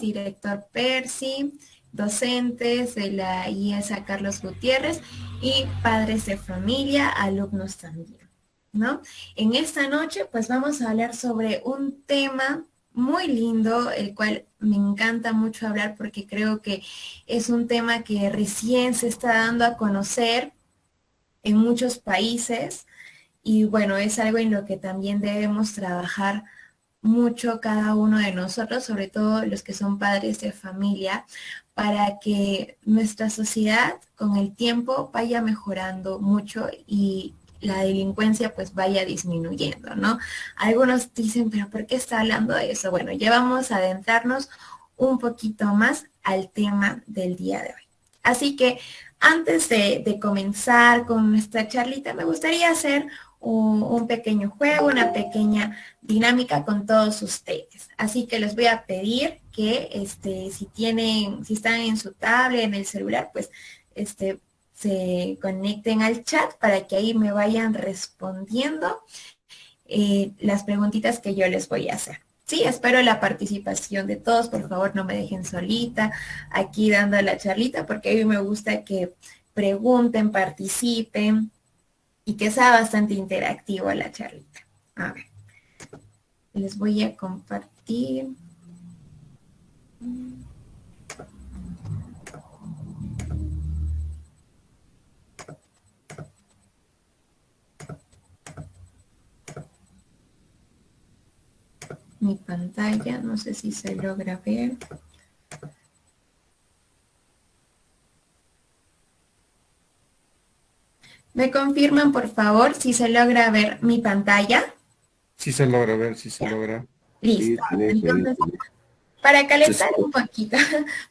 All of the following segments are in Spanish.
director Percy, docentes de la IESA Carlos Gutiérrez y padres de familia, alumnos también, ¿no? En esta noche pues vamos a hablar sobre un tema muy lindo, el cual me encanta mucho hablar porque creo que es un tema que recién se está dando a conocer en muchos países y bueno, es algo en lo que también debemos trabajar mucho cada uno de nosotros, sobre todo los que son padres de familia, para que nuestra sociedad con el tiempo vaya mejorando mucho y la delincuencia pues vaya disminuyendo, ¿no? Algunos dicen, pero ¿por qué está hablando de eso? Bueno, ya vamos a adentrarnos un poquito más al tema del día de hoy. Así que antes de comenzar con nuestra charlita, me gustaría hacer un pequeño juego, una pequeña dinámica con todos ustedes. Así que les voy a pedir que si están en su tablet, en el celular, pues se conecten al chat para que ahí me vayan respondiendo las preguntitas que yo les voy a hacer. Sí, espero la participación de todos. Por favor, no me dejen solita aquí dando la charlita, porque a mí me gusta que pregunten, participen y que sea bastante interactivo la charlita. A ver, les voy a compartir. Mi pantalla, no sé si se logra ver. ¿Me confirman, por favor, si se logra ver mi pantalla? Sí se logra ver, sí se logra. Listo. Entonces, para calentar un poquito,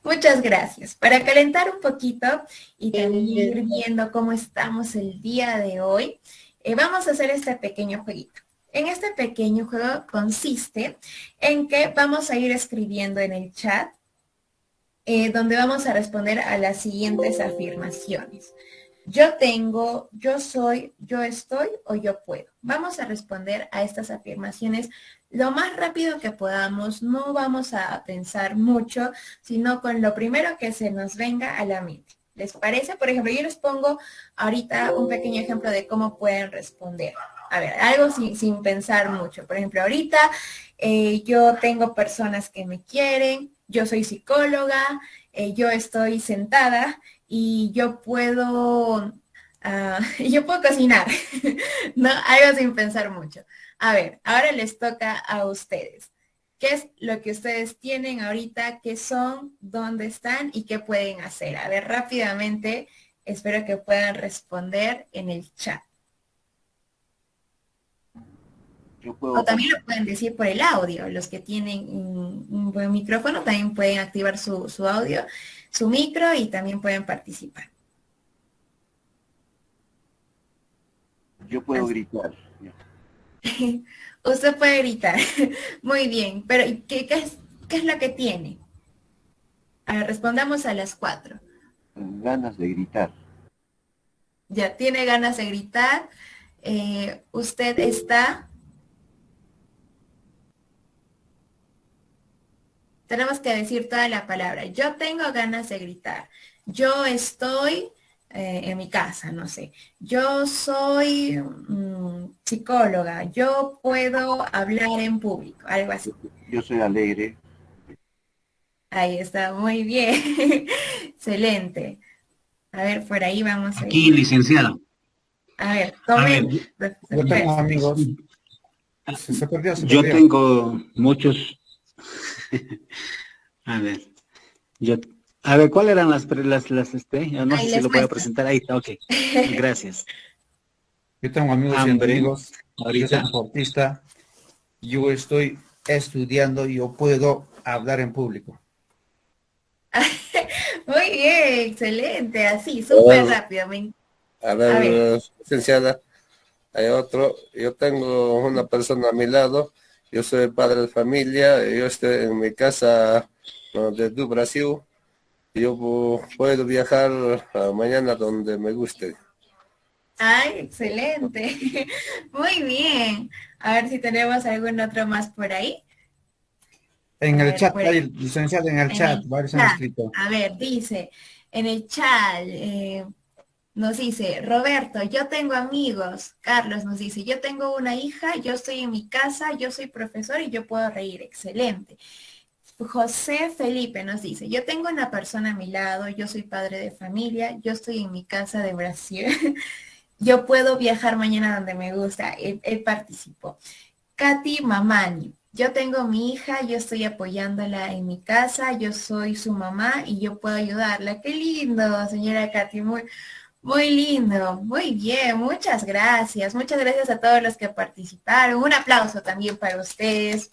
muchas gracias. Para calentar un poquito y también ir viendo cómo estamos el día de hoy, vamos a hacer este pequeño jueguito. En este pequeño juego consiste en que vamos a ir escribiendo en el chat donde vamos a responder a las siguientes afirmaciones. Yo tengo, yo soy, yo estoy o yo puedo. Vamos a responder a estas afirmaciones lo más rápido que podamos. No vamos a pensar mucho, sino con lo primero que se nos venga a la mente. ¿Les parece? Por ejemplo, yo les pongo ahorita un pequeño ejemplo de cómo pueden responder. A ver, algo sin pensar mucho. Por ejemplo, ahorita yo tengo personas que me quieren, yo soy psicóloga, yo estoy sentada y yo puedo, yo puedo cocinar, ¿no? Algo sin pensar mucho. A ver, ahora les toca a ustedes. ¿Qué es lo que ustedes tienen ahorita? ¿Qué son? ¿Dónde están? ¿Y qué pueden hacer? A ver, rápidamente, espero que puedan responder en el chat. Yo O puedo también participar. lo pueden decir por el audio. Los que tienen un buen micrófono también pueden activar su audio, su micro y también pueden participar. Yo puedo Así. gritar. Usted puede gritar. Muy bien, pero ¿qué es lo que tiene? A ver, respondamos a las 4. Ganas de gritar. Ya tiene ganas de gritar. Usted está. Tenemos que decir toda la palabra. Yo tengo ganas de gritar. Yo estoy en mi casa, no sé. Yo soy psicóloga. Yo puedo hablar en público, algo así. Yo soy alegre. Ahí está, muy bien. Excelente. A ver, por ahí vamos a Aquí, ir. licenciado. A ver, A ver, tomen, profesor Yo tengo Pérez. amigos. Se perdió, se yo perdió. tengo muchos. A ver, yo, a ver, ¿cuáles eran yo no sé Ahí si les lo voy a muestro. presentar ahí. Ok, gracias. Yo tengo amigos y Hambre, amigos. Yo soy ahorita. deportista. Yo estoy estudiando. Yo puedo hablar en público. Muy bien, excelente, así, A súper ver, rápido. A ver, licenciada, hay otro. Yo tengo una persona a mi lado. Yo soy padre de familia. Yo estoy en mi casa desde Brasil. Yo puedo viajar mañana donde me guste. ay, excelente. Muy bien. A ver si tenemos algún otro más por ahí. En A el ver, chat, por hay, el, licenciado, en el en chat, el varios han chat. escrito. A ver, dice, en el chat, nos dice, Roberto, yo tengo amigos. Carlos nos dice, yo tengo una hija, yo estoy en mi casa, yo soy profesor y yo puedo reír. Excelente. José Felipe nos dice, yo tengo una persona a mi lado, yo soy padre de familia, yo estoy en mi casa de Brasil, yo puedo viajar mañana donde me gusta. Él participó. Katy Mamani, yo tengo mi hija, yo estoy apoyándola en mi casa, yo soy su mamá y yo puedo ayudarla. Qué lindo, señora Katy, muy lindo, muy bien, muchas gracias. Muchas gracias a todos los que participaron. Un aplauso también para ustedes.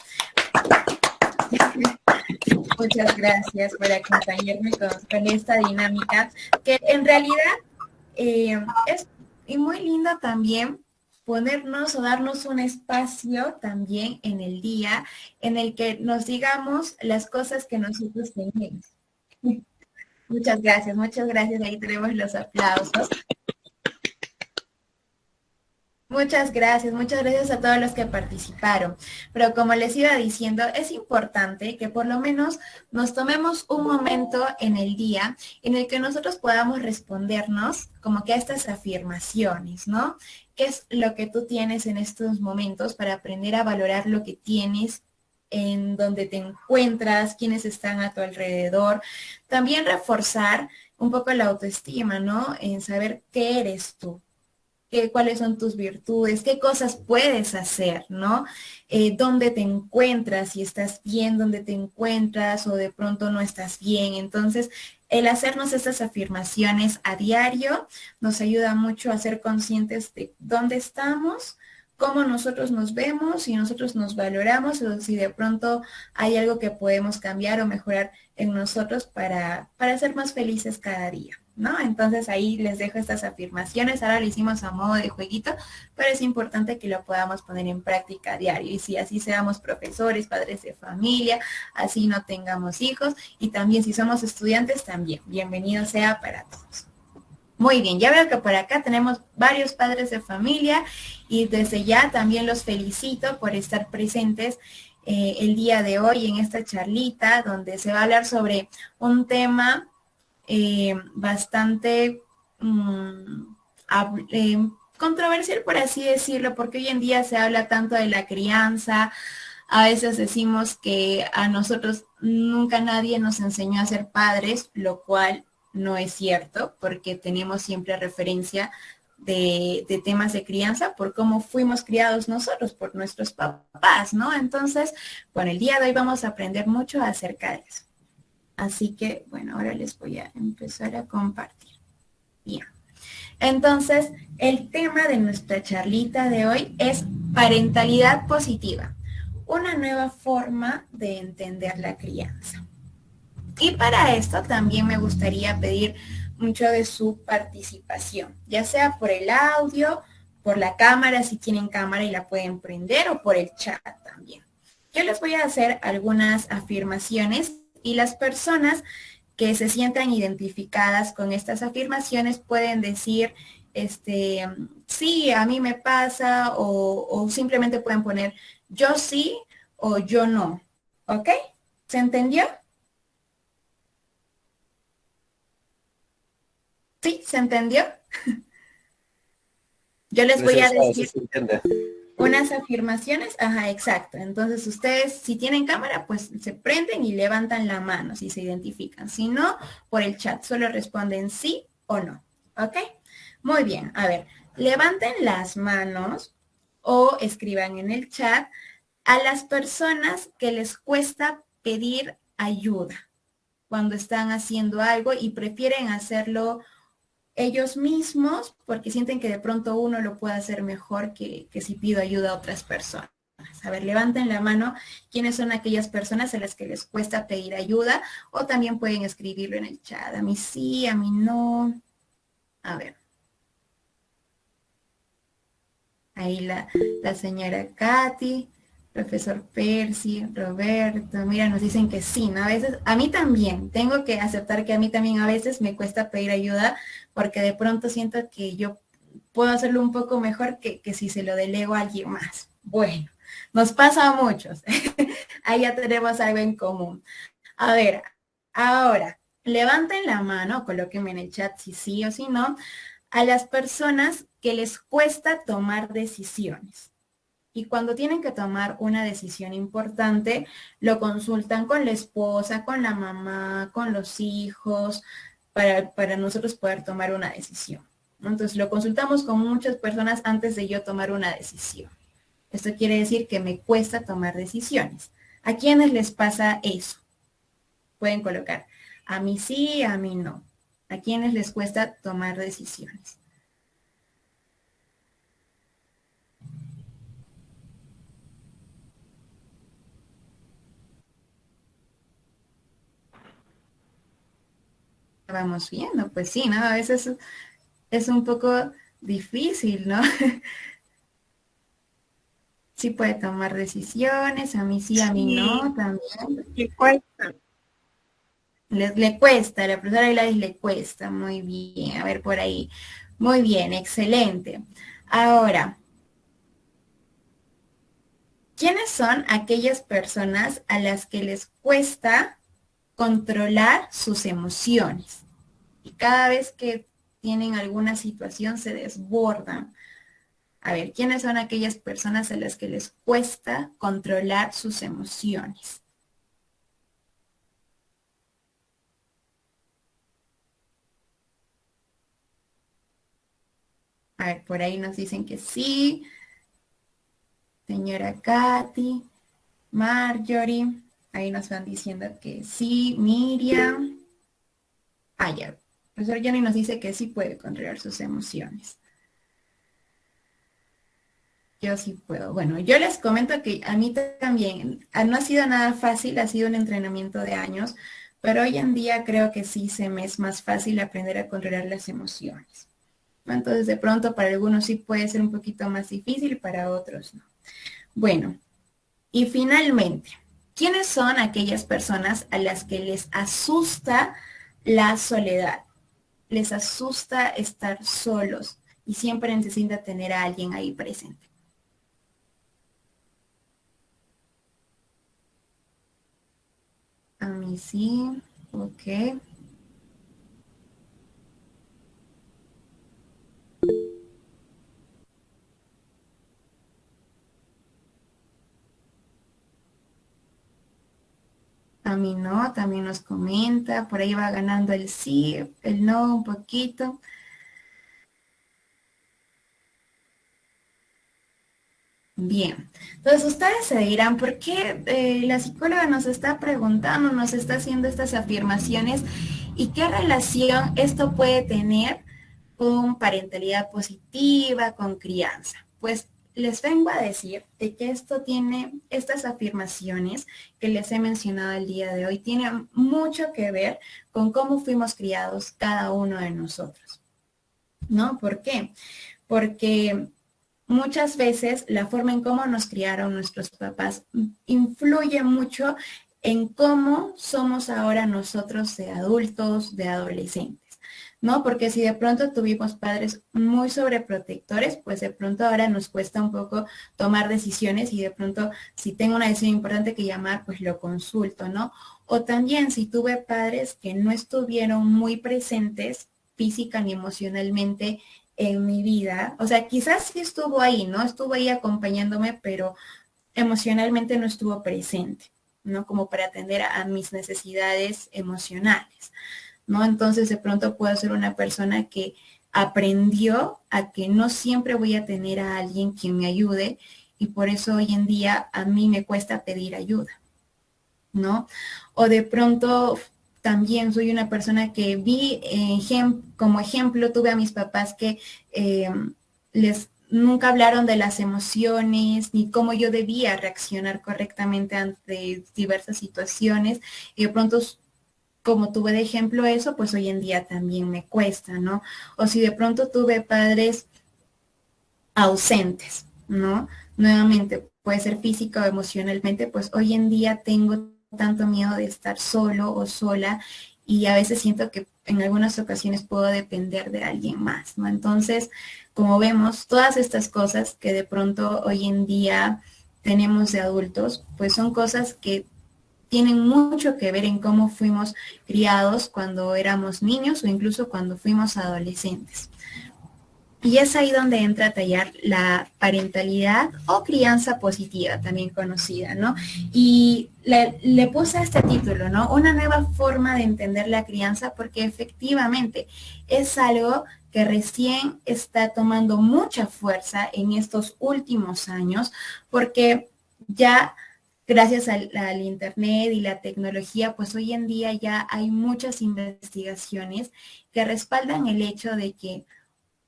Muchas gracias por acompañarme con esta dinámica, que en realidad es y muy lindo también ponernos o darnos un espacio también en el día en el que nos digamos las cosas que nosotros tenemos. Muchas gracias. Ahí tenemos los aplausos. Muchas gracias a todos los que participaron. Pero como les iba diciendo, es importante que por lo menos nos tomemos un momento en el día en el que nosotros podamos respondernos como que a estas afirmaciones, ¿no? ¿Qué es lo que tú tienes en estos momentos para aprender a valorar lo que tienes, en donde te encuentras, quiénes están a tu alrededor? También reforzar un poco la autoestima, ¿no? En saber qué eres tú, cuáles son tus virtudes, qué cosas puedes hacer, ¿no? Dónde te encuentras, si estás bien, dónde te encuentras o de pronto no estás bien. Entonces, el hacernos estas afirmaciones a diario nos ayuda mucho a ser conscientes de dónde estamos, cómo nosotros nos vemos, si nosotros nos valoramos o si de pronto hay algo que podemos cambiar o mejorar en nosotros para ser más felices cada día, ¿no? Entonces ahí les dejo estas afirmaciones. Ahora lo hicimos a modo de jueguito, pero es importante que lo podamos poner en práctica a diario. Y si así seamos profesores, padres de familia, así no tengamos hijos, y también si somos estudiantes, también. Bienvenido sea para todos. Muy bien, ya veo que por acá tenemos varios padres de familia y desde ya también los felicito por estar presentes el día de hoy en esta charlita donde se va a hablar sobre un tema bastante controversial, por así decirlo, porque hoy en día se habla tanto de la crianza. A veces decimos que a nosotros nunca nadie nos enseñó a ser padres, lo cual no es cierto, porque tenemos siempre referencia de temas de crianza por cómo fuimos criados nosotros, por nuestros papás, ¿no? Entonces, bueno, el día de hoy vamos a aprender mucho acerca de eso. Así que, bueno, ahora les voy a empezar a compartir. Bien. Entonces, el tema de nuestra charlita de hoy es parentalidad positiva, una nueva forma de entender la crianza. Y para esto también me gustaría pedir mucho de su participación, ya sea por el audio, por la cámara, si tienen cámara y la pueden prender, o por el chat también. Yo les voy a hacer algunas afirmaciones y las personas que se sientan identificadas con estas afirmaciones pueden decir, sí, a mí me pasa, o simplemente pueden poner yo sí o yo no. ¿Ok? ¿Se entendió? ¿Sí? ¿Se entendió? Yo les voy a Licenciado, sí decir se entiende. unas afirmaciones. Ajá, exacto. Entonces ustedes, si tienen cámara, pues se prenden y levantan la mano si se identifican. Si no, por el chat solo responden sí o no. ¿Ok? Muy bien. A ver, levanten las manos o escriban en el chat a las personas que les cuesta pedir ayuda cuando están haciendo algo y prefieren hacerlo ellos mismos porque sienten que de pronto uno lo puede hacer mejor que si pido ayuda a otras personas. A ver, levanten la mano quiénes son aquellas personas a las que les cuesta pedir ayuda, o también pueden escribirlo en el chat. A mí sí, a mí no. A ver. Ahí la señora Katy, profesor Percy, Roberto, mira, nos dicen que sí, ¿no? A veces, a mí también, tengo que aceptar que a mí también a veces me cuesta pedir ayuda porque de pronto siento que yo puedo hacerlo un poco mejor que si se lo delego a alguien más. Bueno, nos pasa a muchos. ahí ya tenemos algo en común. A ver, ahora, levanten la mano, colóquenme en el chat si sí o si no, a las personas que les cuesta tomar decisiones. Y cuando tienen que tomar una decisión importante, lo consultan con la esposa, con la mamá, con los hijos, para nosotros poder tomar una decisión. Entonces, lo consultamos con muchas personas antes de yo tomar una decisión. Esto quiere decir que me cuesta tomar decisiones. ¿A quiénes les pasa eso? Pueden colocar, a mí sí, a mí no. ¿A quiénes les cuesta tomar decisiones? Vamos viendo, pues sí, ¿no? A veces es un poco difícil, ¿no? Sí puede tomar decisiones, a mí sí, a mí no, también. Le cuesta. Le cuesta, a la profesora Gladys le cuesta, muy bien, a ver por ahí. Muy bien, excelente. Ahora, ¿quiénes son aquellas personas a las que les cuesta controlar sus emociones? Y cada vez que tienen alguna situación se desbordan. A ver, ¿quiénes son aquellas personas a las que les cuesta controlar sus emociones? A ver, por ahí nos dicen que sí. Señora Katy, Marjorie, ahí nos van diciendo que sí, Miriam. Ah, ya. El profesor Johnny nos dice que sí puede controlar sus emociones. Yo sí puedo. Bueno, yo les comento que a mí también no ha sido nada fácil, ha sido un entrenamiento de años, pero hoy en día creo que sí se me es más fácil aprender a controlar las emociones. Entonces, de pronto para algunos sí puede ser un poquito más difícil, para otros no. Bueno, y finalmente, ¿quiénes son aquellas personas a las que les asusta la soledad? Les asusta estar solos y siempre necesita tener a alguien ahí presente. A mí sí, ok. A mí no, también nos comenta, por ahí va ganando el sí, el no un poquito. Bien, entonces ustedes se dirán, ¿por qué la psicóloga nos está preguntando, nos está haciendo estas afirmaciones y qué relación esto puede tener con parentalidad positiva, con crianza? Pues les vengo a decir de que esto tiene, estas afirmaciones que les he mencionado el día de hoy, tienen mucho que ver con cómo fuimos criados cada uno de nosotros, ¿no? ¿Por qué? Porque muchas veces la forma en cómo nos criaron nuestros papás influye mucho en cómo somos ahora nosotros de adultos, de adolescentes, ¿no? Porque si de pronto tuvimos padres muy sobreprotectores, pues de pronto ahora nos cuesta un poco tomar decisiones y de pronto si tengo una decisión importante que llamar, pues lo consulto, ¿no? O también si tuve padres que no estuvieron muy presentes física ni emocionalmente en mi vida, o sea, quizás sí estuvo ahí, ¿no? Estuvo ahí acompañándome, pero emocionalmente no estuvo presente, ¿no? Como para atender a mis necesidades emocionales, ¿no? Entonces de pronto puedo ser una persona que aprendió a que no siempre voy a tener a alguien quien me ayude y por eso hoy en día a mí me cuesta pedir ayuda, ¿no? O de pronto también soy una persona que vi como ejemplo, tuve a mis papás que les nunca hablaron de las emociones ni cómo yo debía reaccionar correctamente ante diversas situaciones y de pronto como tuve de ejemplo eso, pues hoy en día también me cuesta, ¿no? O si de pronto tuve padres ausentes, ¿no? Nuevamente, puede ser física o emocionalmente, pues hoy en día tengo tanto miedo de estar solo o sola y a veces siento que en algunas ocasiones puedo depender de alguien más, ¿no? Entonces, como vemos, todas estas cosas que de pronto hoy en día tenemos de adultos, pues son cosas que tienen mucho que ver en cómo fuimos criados cuando éramos niños o incluso cuando fuimos adolescentes. Y es ahí donde entra a tallar la parentalidad o crianza positiva, también conocida, ¿no? Y le puse este título, ¿no? Una nueva forma de entender la crianza, porque efectivamente es algo que recién está tomando mucha fuerza en estos últimos años, porque ya gracias al internet y la tecnología, pues hoy en día ya hay muchas investigaciones que respaldan el hecho de que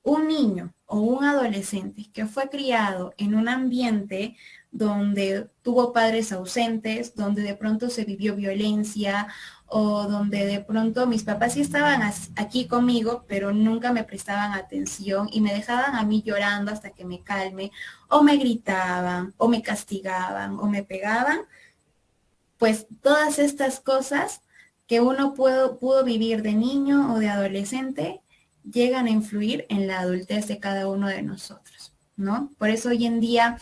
un niño o un adolescente que fue criado en un ambiente donde tuvo padres ausentes, donde de pronto se vivió violencia o donde de pronto mis papás sí estaban aquí conmigo, pero nunca me prestaban atención y me dejaban a mí llorando hasta que me calme, o me gritaban, o me castigaban, o me pegaban, pues todas estas cosas que uno pudo vivir de niño o de adolescente llegan a influir en la adultez de cada uno de nosotros, ¿no? Por eso hoy en día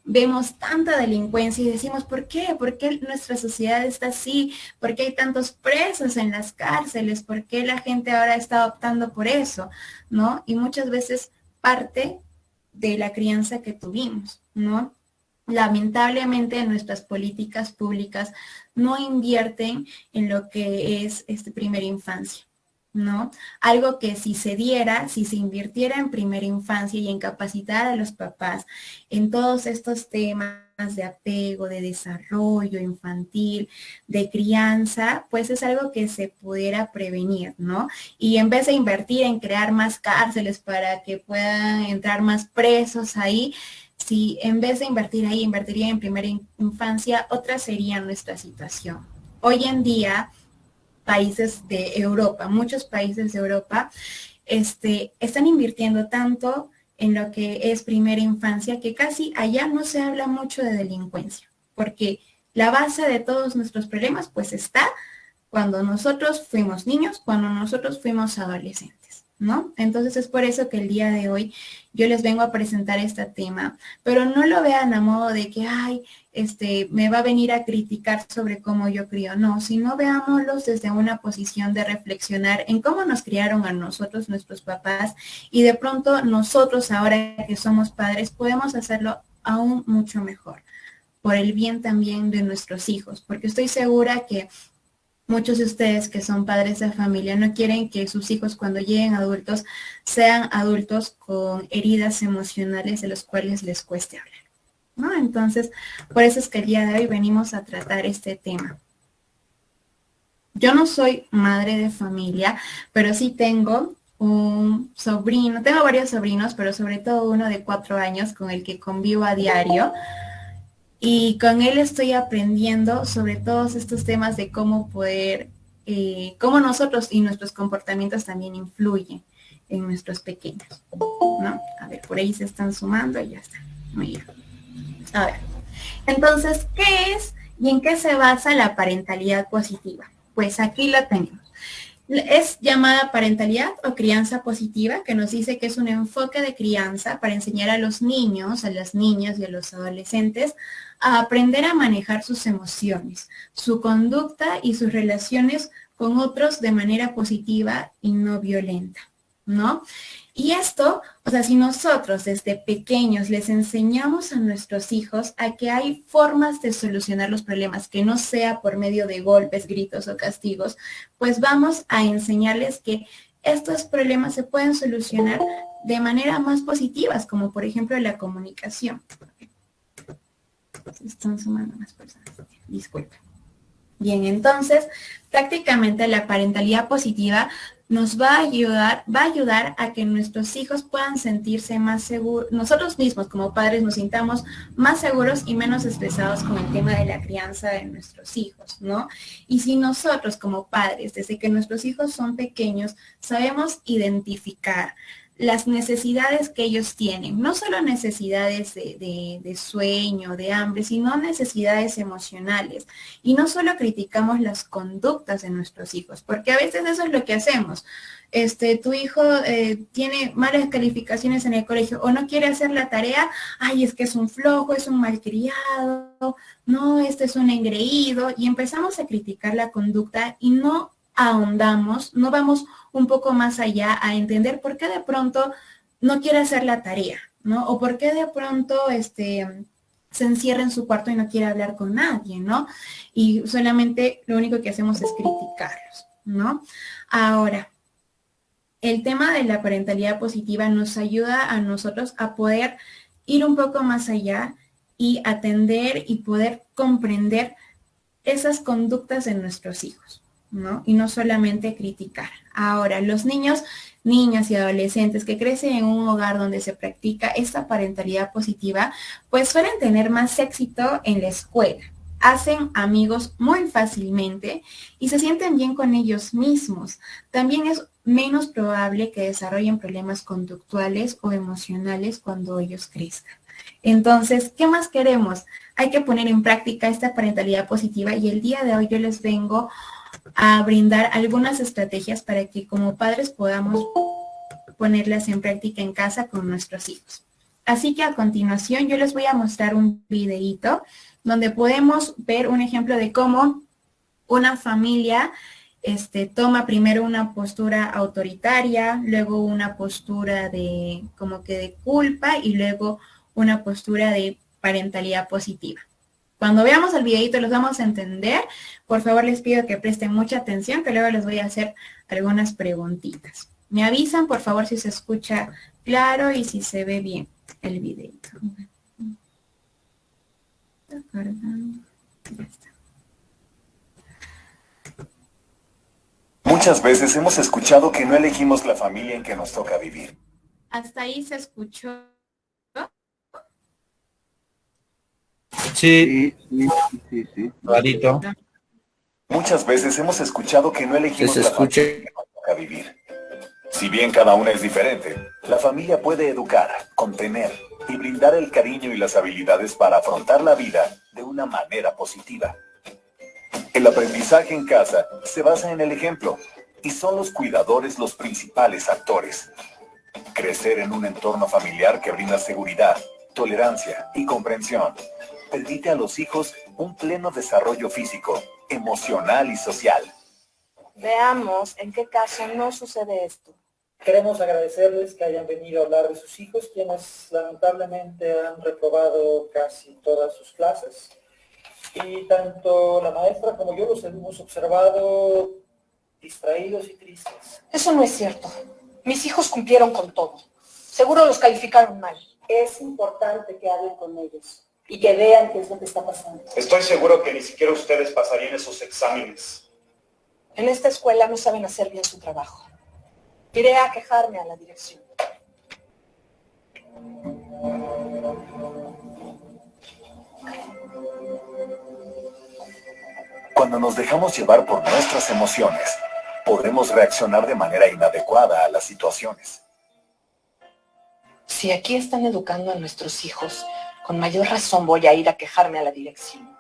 vemos tanta delincuencia y decimos, ¿por qué? ¿Por qué nuestra sociedad está así? ¿Por qué hay tantos presos en las cárceles? ¿Por qué la gente ahora está optando por eso? ¿No? Y muchas veces parte de la crianza que tuvimos, ¿no? Lamentablemente nuestras políticas públicas no invierten en lo que es primera infancia, ¿no? Algo que si se diera, si se invirtiera en primera infancia y en capacitar a los papás en todos estos temas de apego, de desarrollo infantil, de crianza, pues es algo que se pudiera prevenir, ¿no? Y en vez de invertir en crear más cárceles para que puedan entrar más presos ahí, si en vez de invertir ahí, invertiría en primera infancia, otra sería nuestra situación. Hoy en día, países de Europa, muchos países de Europa, están invirtiendo tanto en lo que es primera infancia que casi allá no se habla mucho de delincuencia, porque la base de todos nuestros problemas pues está cuando nosotros fuimos niños, cuando nosotros fuimos adolescentes, ¿no? Entonces es por eso que el día de hoy yo les vengo a presentar este tema, pero no lo vean a modo de que, ay, me va a venir a criticar sobre cómo yo crío, no, sino veámoslos desde una posición de reflexionar en cómo nos criaron a nosotros, nuestros papás, y de pronto nosotros ahora que somos padres podemos hacerlo aún mucho mejor, por el bien también de nuestros hijos, porque estoy segura que muchos de ustedes que son padres de familia no quieren que sus hijos cuando lleguen adultos sean adultos con heridas emocionales de los cuales les cueste hablar, ¿no? Entonces, por eso es que el día de hoy venimos a tratar este tema. Yo no soy madre de familia, pero sí tengo un sobrino, tengo varios sobrinos, pero sobre todo uno de 4 años con el que convivo a diario. Y con él estoy aprendiendo sobre todos estos temas de cómo poder, cómo nosotros y nuestros comportamientos también influyen en nuestros pequeños, ¿no? A ver, por ahí se están sumando y ya está. Muy bien. A ver, entonces, ¿qué es y en qué se basa la parentalidad positiva? Pues aquí la tenemos. Es llamada parentalidad o crianza positiva, que nos dice que es un enfoque de crianza para enseñar a los niños, a las niñas y a los adolescentes a aprender a manejar sus emociones, su conducta y sus relaciones con otros de manera positiva y no violenta, ¿no? Y esto, o sea, si nosotros desde pequeños les enseñamos a nuestros hijos a que hay formas de solucionar los problemas, que no sea por medio de golpes, gritos o castigos, pues vamos a enseñarles que estos problemas se pueden solucionar de manera más positivas, como por ejemplo la comunicación. Se están sumando más personas. Disculpen. Bien, entonces, prácticamente la parentalidad positiva nos va a ayudar a que nuestros hijos puedan sentirse más seguros, nosotros mismos como padres nos sintamos más seguros y menos estresados con el tema de la crianza de nuestros hijos, ¿no? Y si nosotros como padres, desde que nuestros hijos son pequeños, sabemos identificar las necesidades que ellos tienen, no solo necesidades de sueño, de hambre, sino necesidades emocionales. Y no solo criticamos las conductas de nuestros hijos, porque a veces eso es lo que hacemos. Tu hijo tiene malas calificaciones en el colegio o no quiere hacer la tarea, ay, es que es un flojo, es un malcriado, no, este es un engreído, y empezamos a criticar la conducta y no ahondamos, no vamos un poco más allá a entender por qué de pronto no quiere hacer la tarea, ¿no? O por qué de pronto se encierra en su cuarto y no quiere hablar con nadie, ¿no? Y solamente lo único que hacemos es criticarlos, ¿no? Ahora, el tema de la parentalidad positiva nos ayuda a nosotros a poder ir un poco más allá y atender y poder comprender esas conductas de nuestros hijos, ¿no? Y no solamente criticar. Ahora, los niños, niñas y adolescentes que crecen en un hogar donde se practica esta parentalidad positiva, pues suelen tener más éxito en la escuela. Hacen amigos muy fácilmente y se sienten bien con ellos mismos. También es menos probable que desarrollen problemas conductuales o emocionales cuando ellos crezcan. Entonces, ¿qué más queremos? Hay que poner en práctica esta parentalidad positiva y el día de hoy yo les vengo a brindar algunas estrategias para que como padres podamos ponerlas en práctica en casa con nuestros hijos. Así que a continuación yo les voy a mostrar un videíto donde podemos ver un ejemplo de cómo una familia toma primero una postura autoritaria, luego una postura de como que de culpa y luego una postura de parentalidad positiva. Cuando veamos el videito los vamos a entender. Por favor les pido que presten mucha atención, que luego les voy a hacer algunas preguntitas. Me avisan por favor si se escucha claro y si se ve bien el videito. Ya está. Muchas veces hemos escuchado que no elegimos la familia en que nos toca vivir. ¿Hasta ahí se escuchó? Sí, Sí. clarito. Muchas veces hemos escuchado que no elegimos Se la escucha. familia en que nos toca vivir. Si bien cada una es diferente, la familia puede educar, contener y brindar el cariño y las habilidades para afrontar la vida de una manera positiva. El aprendizaje en casa se basa en el ejemplo y son los cuidadores los principales actores. Crecer en un entorno familiar que brinda seguridad, tolerancia y comprensión permite a los hijos un pleno desarrollo físico, emocional y social. Veamos en qué caso no sucede esto. Queremos agradecerles que hayan venido a hablar de sus hijos, quienes lamentablemente han reprobado casi todas sus clases. Y tanto la maestra como yo los hemos observado distraídos y tristes. Eso no es cierto. Mis hijos cumplieron con todo. Seguro los calificaron mal. Es importante que hablen con ellos y que vean qué es lo que está pasando. Estoy seguro que ni siquiera ustedes pasarían esos exámenes. En esta escuela no saben hacer bien su trabajo. Iré a quejarme a la dirección. Cuando nos dejamos llevar por nuestras emociones, podremos reaccionar de manera inadecuada a las situaciones. Si aquí están educando a nuestros hijos, con mayor razón voy a ir a quejarme a la dirección.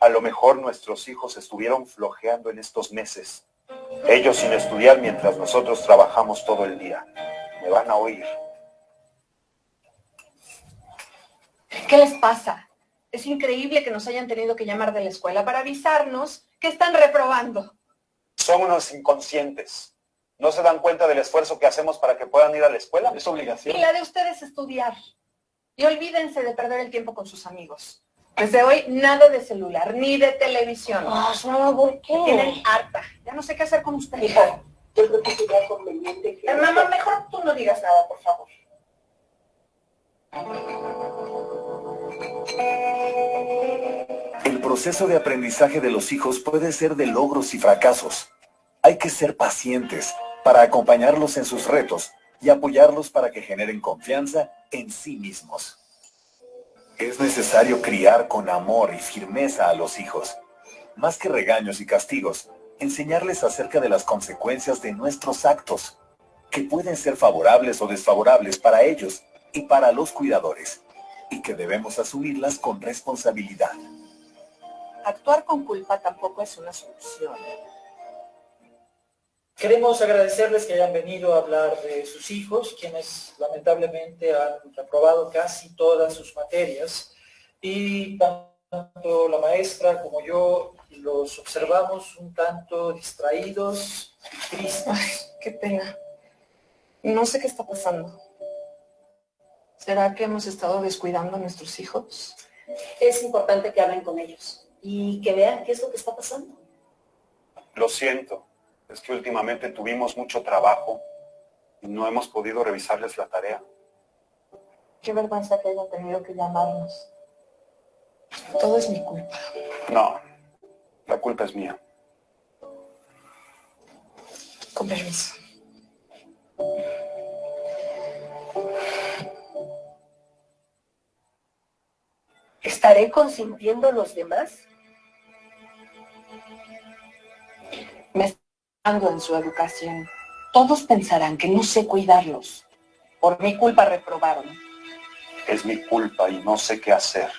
A lo mejor nuestros hijos estuvieron flojeando en estos meses. Ellos sin estudiar mientras nosotros trabajamos todo el día. Me van a oír. ¿Qué les pasa? Es increíble que nos hayan tenido que llamar de la escuela para avisarnos que están reprobando. Son unos inconscientes. ¿No se dan cuenta del esfuerzo que hacemos para que puedan ir a la escuela? Es obligación. Y la de ustedes estudiar. Y olvídense de perder el tiempo con sus amigos. Desde hoy, nada de celular, ni de televisión. No, ¿por qué? Me tienen harta. Ya no sé qué hacer con ustedes. Hija, yo creo que sería conveniente que... Mamá, mejor tú no digas nada, por favor. El proceso de aprendizaje de los hijos puede ser de logros y fracasos. Hay que ser pacientes para acompañarlos en sus retos y apoyarlos para que generen confianza en sí mismos. Es necesario criar con amor y firmeza a los hijos. Más que regaños y castigos, enseñarles acerca de las consecuencias de nuestros actos. que pueden ser favorables o desfavorables para ellos y para los cuidadores, y que debemos asumirlas con responsabilidad. Actuar con culpa tampoco es una solución. Queremos agradecerles que hayan venido a hablar de sus hijos, quienes lamentablemente han reprobado casi todas sus materias, y tanto la maestra como yo los observamos un tanto distraídos y tristes. Ay, qué pena. No sé qué está pasando. ¿Será que hemos estado descuidando a nuestros hijos? Es importante que hablen con ellos y que vean qué es lo que está pasando. Lo siento, es que últimamente tuvimos mucho trabajo y no hemos podido revisarles la tarea. Qué vergüenza que hayan tenido que llamarnos. Todo es mi culpa. No, la culpa es mía. Con permiso. ¿Estaré consintiendo a los demás? Me estoy dando en su educación. Todos pensarán que no sé cuidarlos. Por mi culpa reprobaron. Es mi culpa y no sé qué hacer.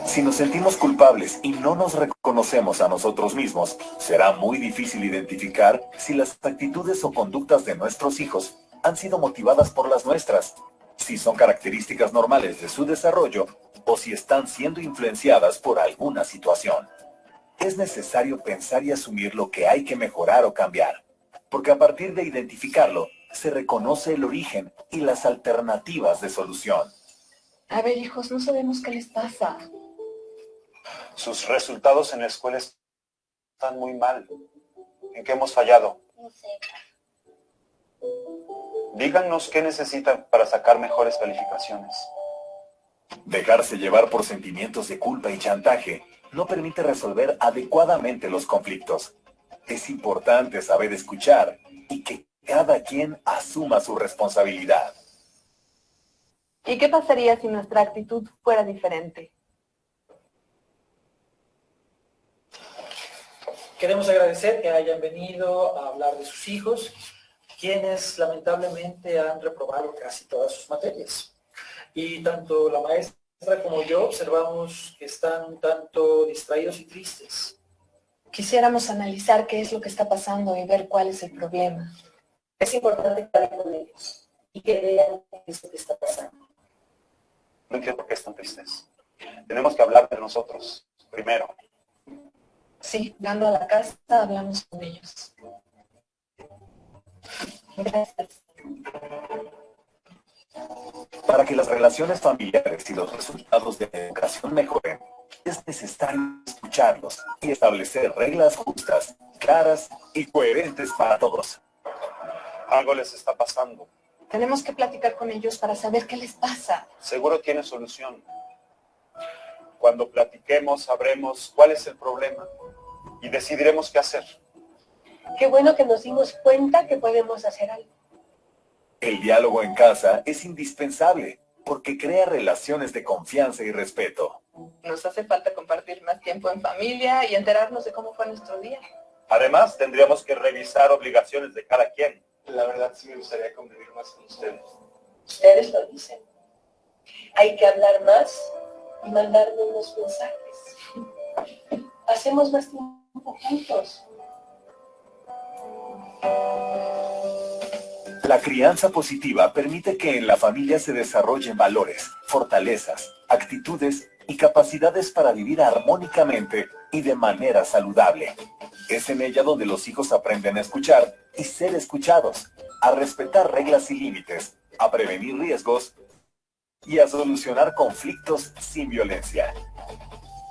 Si nos sentimos culpables y no nos reconocemos a nosotros mismos, será muy difícil identificar si las actitudes o conductas de nuestros hijos han sido motivadas por las nuestras, si son características normales de su desarrollo o si están siendo influenciadas por alguna situación. Es necesario pensar y asumir lo que hay que mejorar o cambiar, porque a partir de identificarlo, se reconoce el origen y las alternativas de solución. A ver, hijos, no sabemos qué les pasa. Sus resultados en la escuela están muy mal. ¿En qué hemos fallado? No sé. Díganos qué necesitan para sacar mejores calificaciones. Dejarse llevar por sentimientos de culpa y chantaje no permite resolver adecuadamente los conflictos. Es importante saber escuchar y que cada quien asuma su responsabilidad. ¿Y qué pasaría si nuestra actitud fuera diferente? Queremos agradecer que hayan venido a hablar de sus hijos, quienes lamentablemente han reprobado casi todas sus materias. Y tanto la maestra como yo observamos que están un tanto distraídos y tristes. Quisiéramos analizar qué es lo que está pasando y ver cuál es el problema. Es importante que hablen con ellos y que vean qué es lo que está pasando. No entiendo por qué están tristes. Tenemos que hablar de nosotros primero. Sí, llegando a la casa hablamos con ellos. Gracias. Para que las relaciones familiares y los resultados de la educación mejoren, es necesario escucharlos y establecer reglas justas, claras y coherentes para todos. Algo les está pasando. Tenemos que platicar con ellos para saber qué les pasa. Seguro tiene solución. Cuando platiquemos sabremos cuál es el problema y decidiremos qué hacer. Qué bueno que nos dimos cuenta que podemos hacer algo. El diálogo en casa es indispensable porque crea relaciones de confianza y respeto. Nos hace falta compartir más tiempo en familia y enterarnos de cómo fue nuestro día. Además, tendríamos que revisar obligaciones de cada quien. La verdad, sí me gustaría convivir más con ustedes. Ustedes lo dicen. Hay que hablar más y mandarnos unos mensajes. Hacemos más tiempo juntos. La crianza positiva permite que en la familia se desarrollen valores, fortalezas, actitudes y capacidades para vivir armónicamente y de manera saludable. Es en ella donde los hijos aprenden a escuchar y ser escuchados, a respetar reglas y límites, a prevenir riesgos y a solucionar conflictos sin violencia.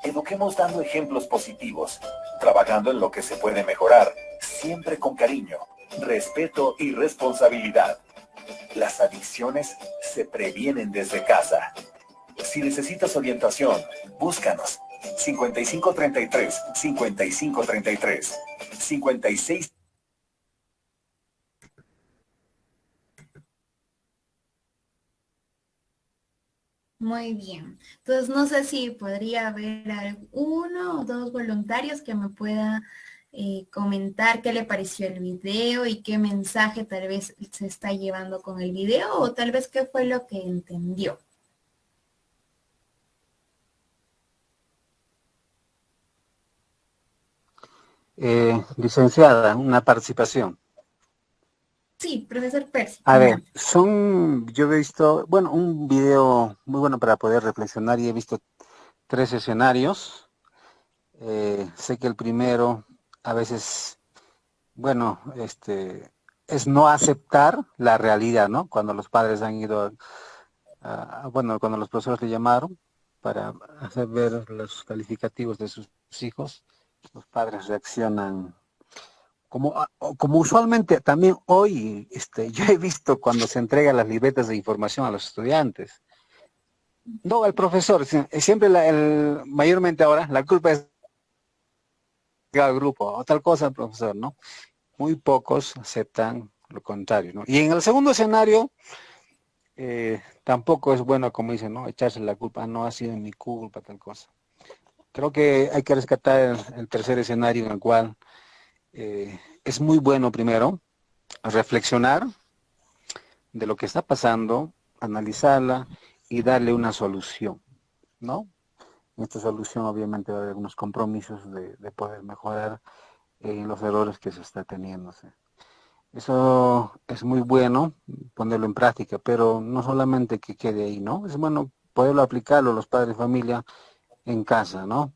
Eduquemos dando ejemplos positivos, trabajando en lo que se puede mejorar, siempre con cariño, respeto y responsabilidad. Las adicciones se previenen desde casa. Si necesitas orientación, búscanos. 5533, 5533, 56. Muy bien. Entonces, no sé si podría haber uno o dos voluntarios que me pueda comentar qué le pareció el video y qué mensaje tal vez se está llevando con el video o tal vez qué fue lo que entendió. Licenciada, una participación. Sí, profesor Percy. A ver, yo he visto, bueno, un video muy bueno para poder reflexionar y he visto 3 escenarios. Sé que el primero a veces, bueno, es no aceptar la realidad, ¿no? Cuando los padres han ido, bueno, cuando los profesores le llamaron para hacer ver los calificativos de sus hijos, los padres reaccionan como usualmente también hoy, yo he visto cuando se entregan las libretas de información a los estudiantes. No, el profesor, siempre mayormente ahora, la culpa es al grupo, o tal cosa, profesor, ¿no? Muy pocos aceptan lo contrario, ¿no? Y en el segundo escenario, tampoco es bueno, como dicen, ¿no? Echarse la culpa, no ha sido mi culpa, tal cosa. Creo que hay que rescatar el tercer escenario en el cual es muy bueno primero reflexionar de lo que está pasando, analizarla y darle una solución, ¿no? En esta solución obviamente va a haber algunos compromisos de poder mejorar los errores que se está teniendo. Eso es muy bueno ponerlo en práctica, pero no solamente que quede ahí, ¿no? Es bueno poderlo aplicarlo los padres de familia en casa, ¿no?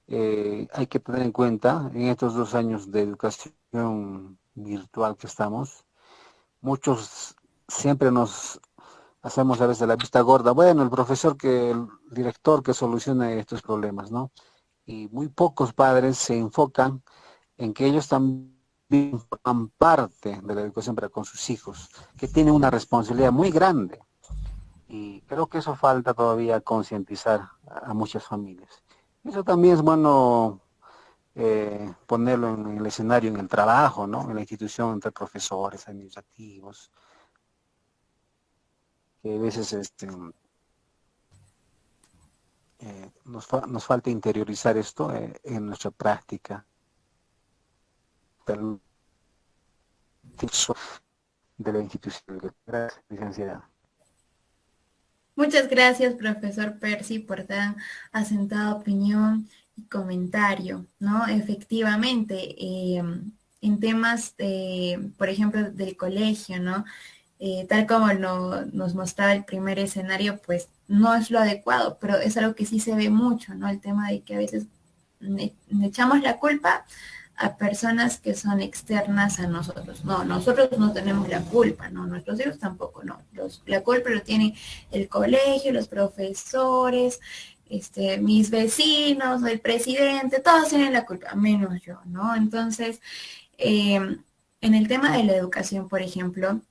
Hay que tener en cuenta en estos 2 años de educación virtual que estamos, muchos siempre nos hacemos a veces la vista gorda, bueno, el director que solucione estos problemas, ¿no? Y muy pocos padres se enfocan en que ellos también forman parte de la educación para con sus hijos, que tienen una responsabilidad muy grande. Y creo que eso falta todavía concientizar a muchas familias. Eso también es bueno ponerlo en el escenario, en el trabajo, ¿no? En la institución, entre profesores, administrativos, que a veces nos falta interiorizar esto en nuestra práctica. De la institución. Gracias, licenciada. Muchas gracias, profesor Percy, por tan asentada opinión y comentario, ¿no? Efectivamente, en temas, por ejemplo, del colegio, ¿no? Tal como nos mostraba el primer escenario, pues no es lo adecuado, pero es algo que sí se ve mucho, ¿no? El tema de que a veces le echamos la culpa a personas que son externas a nosotros. No, nosotros no tenemos la culpa, no, nuestros hijos tampoco, no. La culpa lo tiene el colegio, los profesores, mis vecinos, el presidente, todos tienen la culpa, menos yo, ¿no? Entonces, en el tema de la educación, por ejemplo,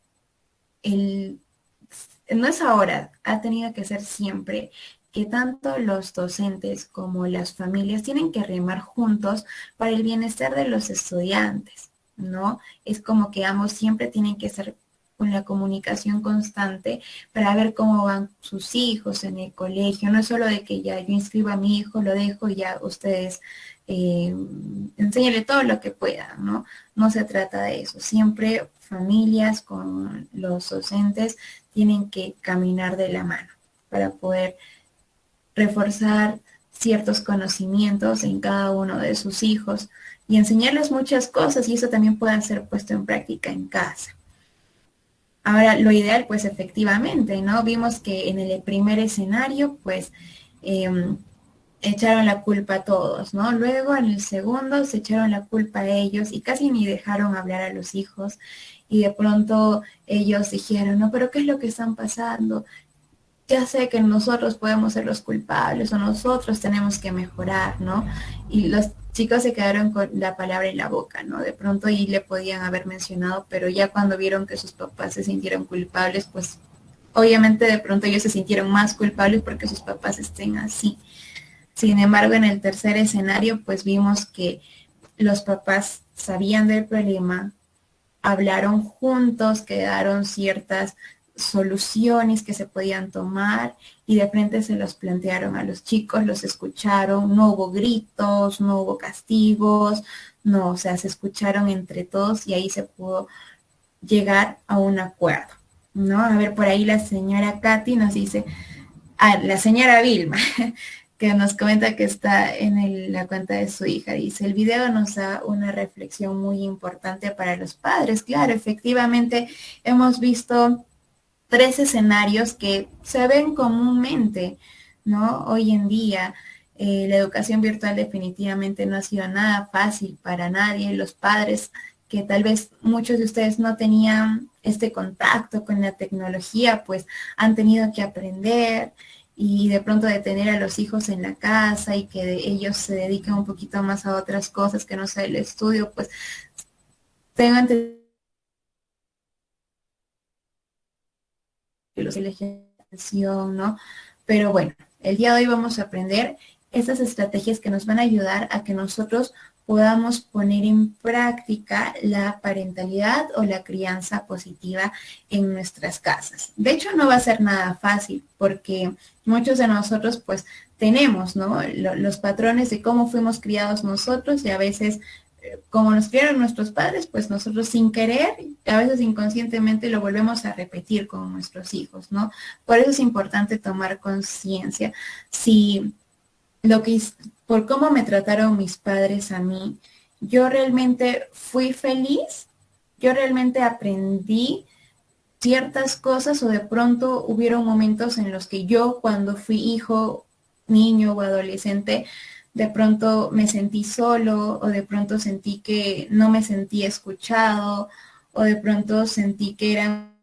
no es ahora, ha tenido que ser siempre que tanto los docentes como las familias tienen que remar juntos para el bienestar de los estudiantes, ¿no? Es como que ambos siempre tienen que estar con la comunicación constante para ver cómo van sus hijos en el colegio. No es solo de que ya yo inscribo a mi hijo, lo dejo y ya ustedes enséñale todo lo que puedan, ¿no? No se trata de eso. Siempre familias con los docentes tienen que caminar de la mano para poder reforzar ciertos conocimientos en cada uno de sus hijos y enseñarles muchas cosas, y eso también puede ser puesto en práctica en casa. Ahora, lo ideal, pues efectivamente, ¿no? Vimos que en el primer escenario, pues, echaron la culpa a todos, ¿no? Luego, en el segundo, se echaron la culpa a ellos y casi ni dejaron hablar a los hijos. Y de pronto ellos dijeron, no, pero ¿qué es lo que están pasando? Ya sé que nosotros podemos ser los culpables o nosotros tenemos que mejorar, ¿no? Y los chicos se quedaron con la palabra en la boca, ¿no? De pronto y le podían haber mencionado, pero ya cuando vieron que sus papás se sintieron culpables, pues obviamente de pronto ellos se sintieron más culpables porque sus papás estén así. Sin embargo, en el tercer escenario, pues vimos que los papás sabían del problema, hablaron juntos, quedaron ciertas soluciones que se podían tomar y de frente se los plantearon a los chicos, los escucharon, no hubo gritos, no hubo castigos, no, o sea, se escucharon entre todos y ahí se pudo llegar a un acuerdo, ¿no? A ver, por ahí la señora Katy nos dice, la señora Vilma, que nos comenta que está en la cuenta de su hija, dice, el video nos da una reflexión muy importante para los padres. Claro, efectivamente hemos visto 3 escenarios que se ven comúnmente, ¿no? Hoy en día, la educación virtual definitivamente no ha sido nada fácil para nadie. Los padres que tal vez muchos de ustedes no tenían este contacto con la tecnología, pues han tenido que aprender y de pronto de tener a los hijos en la casa y que ellos se dedican un poquito más a otras cosas que no sea el estudio, pues tengan legislación, ¿no? Pero bueno, el día de hoy vamos a aprender estas estrategias que nos van a ayudar a que nosotros podamos poner en práctica la parentalidad o la crianza positiva en nuestras casas. De hecho, no va a ser nada fácil porque muchos de nosotros pues tenemos, ¿no? Los patrones de cómo fuimos criados nosotros y a veces como nos criaron nuestros padres, pues nosotros sin querer, a veces inconscientemente lo volvemos a repetir con nuestros hijos, ¿no? Por eso es importante tomar conciencia. Si por cómo me trataron mis padres a mí, yo realmente fui feliz, yo realmente aprendí ciertas cosas o de pronto hubieron momentos en los que yo cuando fui hijo, niño o adolescente, de pronto me sentí solo o de pronto sentí que no me sentí escuchado o de pronto sentí que eran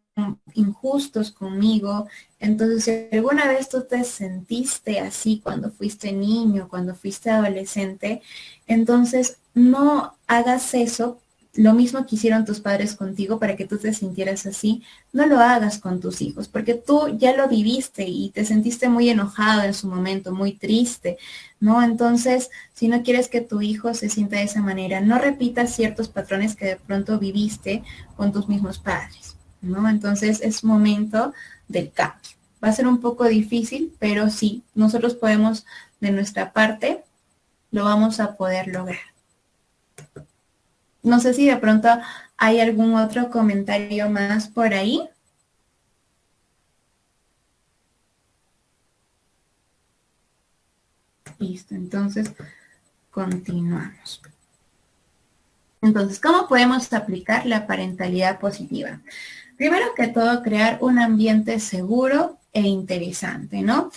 injustos conmigo. Entonces, si alguna vez tú te sentiste así cuando fuiste niño, cuando fuiste adolescente, entonces no hagas eso, lo mismo que hicieron tus padres contigo para que tú te sintieras así, no lo hagas con tus hijos, porque tú ya lo viviste y te sentiste muy enojado en su momento, muy triste, ¿no? Entonces, si no quieres que tu hijo se sienta de esa manera, no repitas ciertos patrones que de pronto viviste con tus mismos padres, ¿no? Entonces, es momento del cambio. Va a ser un poco difícil, pero sí, nosotros podemos, de nuestra parte, lo vamos a poder lograr. No sé si de pronto hay algún otro comentario más por ahí. Listo, entonces continuamos. Entonces, ¿cómo podemos aplicar la parentalidad positiva? Primero que todo, crear un ambiente seguro e interesante, ¿no?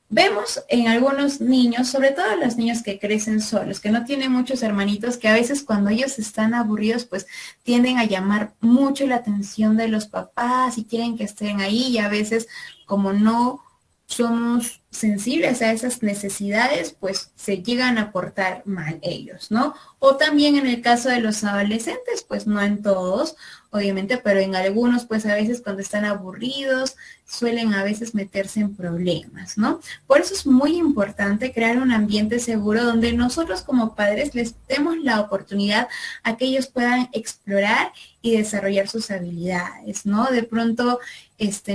Vemos en algunos niños, sobre todo los niños que crecen solos, que no tienen muchos hermanitos, que a veces cuando ellos están aburridos, pues tienden a llamar mucho la atención de los papás y quieren que estén ahí y a veces como no somos sensibles a esas necesidades, pues se llegan a portar mal ellos, ¿no? O también en el caso de los adolescentes, pues no en todos, obviamente, pero en algunos, pues a veces cuando están aburridos, suelen a veces meterse en problemas, ¿no? Por eso es muy importante crear un ambiente seguro donde nosotros como padres les demos la oportunidad a que ellos puedan explorar y desarrollar sus habilidades, ¿no? De pronto,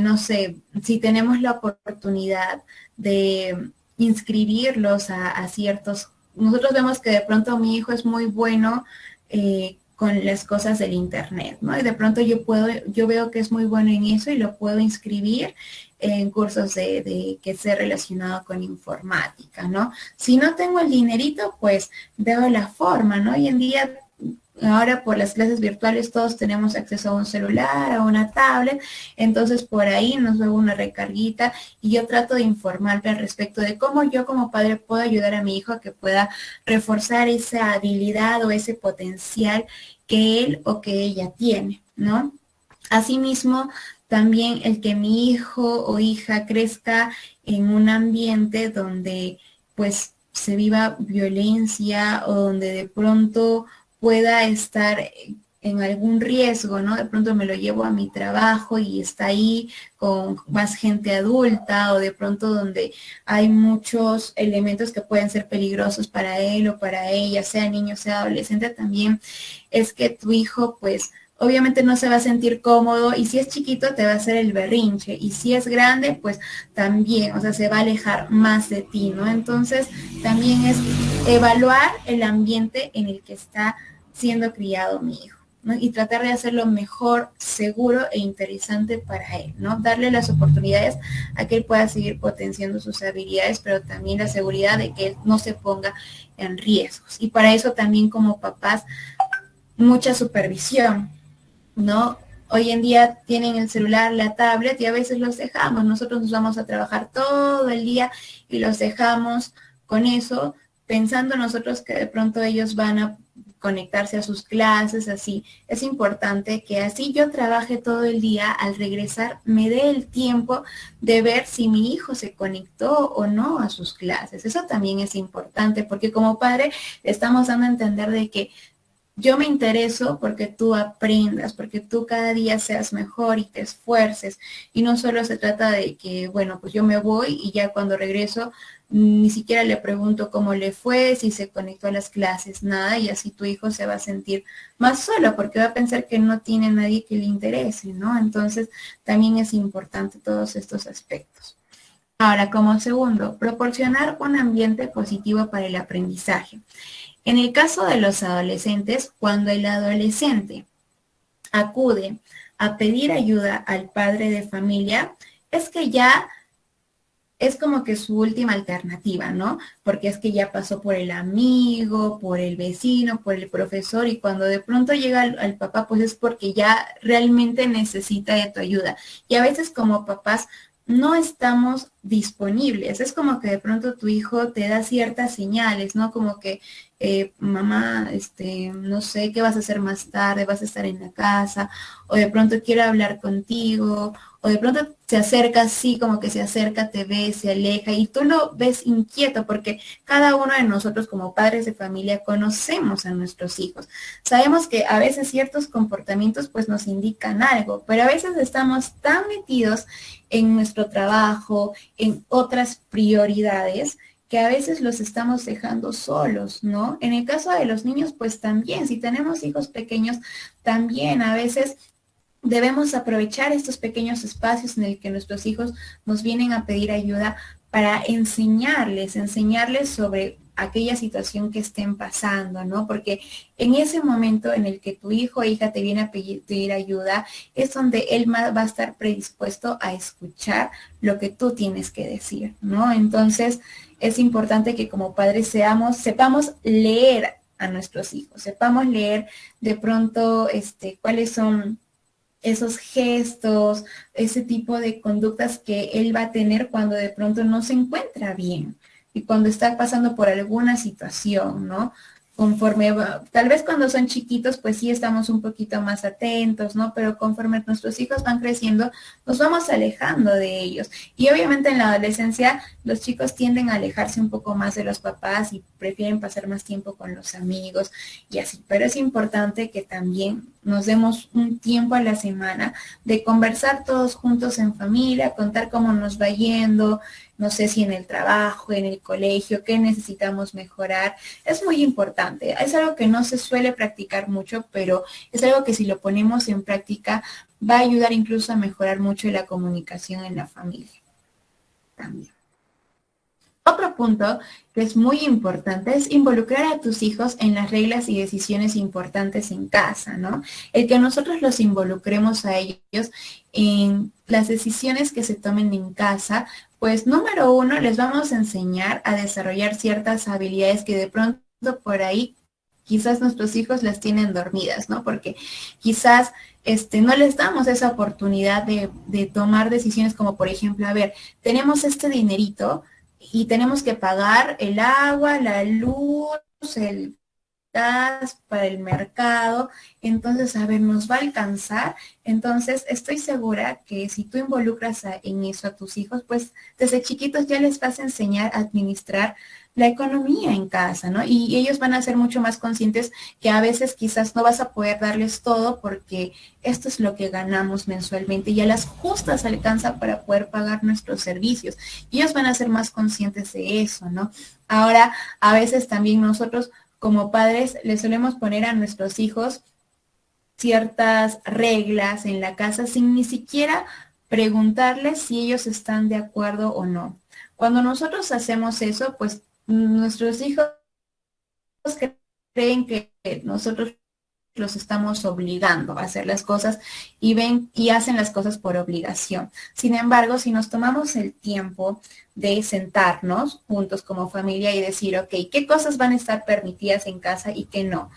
no sé, si tenemos la oportunidad de inscribirlos a ciertos, nosotros vemos que de pronto mi hijo es muy bueno con las cosas del internet, ¿no? Y de pronto yo veo que es muy bueno en eso y lo puedo inscribir en cursos que esté relacionado con informática, ¿no? Si no tengo el dinerito, pues veo la forma, ¿no? Hoy en día, ahora por las clases virtuales todos tenemos acceso a un celular, a una tablet, entonces por ahí nos veo una recarguita y yo trato de informarme al respecto de cómo yo como padre puedo ayudar a mi hijo a que pueda reforzar esa habilidad o ese potencial que él o que ella tiene, ¿no? Asimismo, también el que mi hijo o hija crezca en un ambiente donde pues se viva violencia o donde de pronto pueda estar en algún riesgo, ¿no? De pronto me lo llevo a mi trabajo y está ahí con más gente adulta o de pronto donde hay muchos elementos que pueden ser peligrosos para él o para ella, sea niño, sea adolescente, también es que tu hijo pues obviamente no se va a sentir cómodo, y si es chiquito te va a hacer el berrinche, y si es grande, pues también, o sea, se va a alejar más de ti, ¿no? Entonces, también es evaluar el ambiente en el que está siendo criado mi hijo, ¿no? Y tratar de hacerlo mejor, seguro e interesante para él, ¿no? Darle las oportunidades a que él pueda seguir potenciando sus habilidades, pero también la seguridad de que él no se ponga en riesgos. Y para eso también como papás, mucha supervisión, ¿no? Hoy en día tienen el celular, la tablet, y a veces los dejamos. Nosotros nos vamos a trabajar todo el día y los dejamos con eso, pensando nosotros que de pronto ellos van a conectarse a sus clases, así. Es importante que así yo trabaje todo el día, al regresar me dé el tiempo de ver si mi hijo se conectó o no a sus clases. Eso también es importante, porque como padre le estamos dando a entender de que yo me intereso porque tú aprendas, porque tú cada día seas mejor y te esfuerces. Y no solo se trata de que, bueno, pues yo me voy y ya cuando regreso ni siquiera le pregunto cómo le fue, si se conectó a las clases, nada. Y así tu hijo se va a sentir más solo porque va a pensar que no tiene nadie que le interese, ¿no? Entonces también es importante todos estos aspectos. Ahora, como segundo, proporcionar un ambiente positivo para el aprendizaje. En el caso de los adolescentes, cuando el adolescente acude a pedir ayuda al padre de familia, es que ya es como que su última alternativa, ¿no? Porque es que ya pasó por el amigo, por el vecino, por el profesor, y cuando de pronto llega al papá, pues es porque ya realmente necesita de tu ayuda. Y a veces como papás no estamos disponibles. Es como que de pronto tu hijo te da ciertas señales, ¿no? Como que, mamá, no sé, ¿qué vas a hacer más tarde? ¿Vas a estar en la casa? O de pronto quiero hablar contigo. O de pronto se acerca así, como que se acerca, te ve, se aleja, y tú lo ves inquieto, porque cada uno de nosotros como padres de familia conocemos a nuestros hijos. Sabemos que a veces ciertos comportamientos pues nos indican algo, pero a veces estamos tan metidos en nuestro trabajo, en otras prioridades, que a veces los estamos dejando solos, ¿no? En el caso de los niños, pues también, si tenemos hijos pequeños, también a veces debemos aprovechar estos pequeños espacios en el que nuestros hijos nos vienen a pedir ayuda para enseñarles sobre aquella situación que estén pasando, ¿no? Porque en ese momento en el que tu hijo o hija te viene a pedir ayuda, es donde él va a estar predispuesto a escuchar lo que tú tienes que decir, ¿no? Entonces, es importante que como padres sepamos leer a nuestros hijos, sepamos leer de pronto cuáles son esos gestos, ese tipo de conductas que él va a tener cuando de pronto no se encuentra bien y cuando está pasando por alguna situación, ¿no? Conforme tal vez cuando son chiquitos, pues sí estamos un poquito más atentos, ¿no? Pero conforme nuestros hijos van creciendo, nos vamos alejando de ellos. Y obviamente en la adolescencia, los chicos tienden a alejarse un poco más de los papás y prefieren pasar más tiempo con los amigos y así. Pero es importante que también nos demos un tiempo a la semana de conversar todos juntos en familia, contar cómo nos va yendo, no sé si en el trabajo, en el colegio, qué necesitamos mejorar. Es muy importante. Es algo que no se suele practicar mucho, pero es algo que si lo ponemos en práctica va a ayudar incluso a mejorar mucho la comunicación en la familia también. Otro punto que es muy importante es involucrar a tus hijos en las reglas y decisiones importantes en casa, ¿no? El que nosotros los involucremos a ellos en las decisiones que se tomen en casa, pues número uno, les vamos a enseñar a desarrollar ciertas habilidades que de pronto por ahí quizás nuestros hijos las tienen dormidas, ¿no? Porque quizás no les damos esa oportunidad de tomar decisiones como, por ejemplo, a ver, tenemos este dinerito y tenemos que pagar el agua, la luz, el gas para el mercado, entonces, a ver, ¿nos va a alcanzar? Entonces, estoy segura que si tú involucras en eso a tus hijos, pues desde chiquitos ya les vas a enseñar a administrar la economía en casa, ¿no? Y ellos van a ser mucho más conscientes que a veces quizás no vas a poder darles todo porque esto es lo que ganamos mensualmente y a las justas alcanza para poder pagar nuestros servicios. Y ellos van a ser más conscientes de eso, ¿no? Ahora, a veces también nosotros como padres les solemos poner a nuestros hijos ciertas reglas en la casa sin ni siquiera preguntarles si ellos están de acuerdo o no. Cuando nosotros hacemos eso, pues nuestros hijos creen que nosotros los estamos obligando a hacer las cosas y ven y hacen las cosas por obligación. Sin embargo, si nos tomamos el tiempo de sentarnos juntos como familia y decir, ok, ¿qué cosas van a estar permitidas en casa y qué no?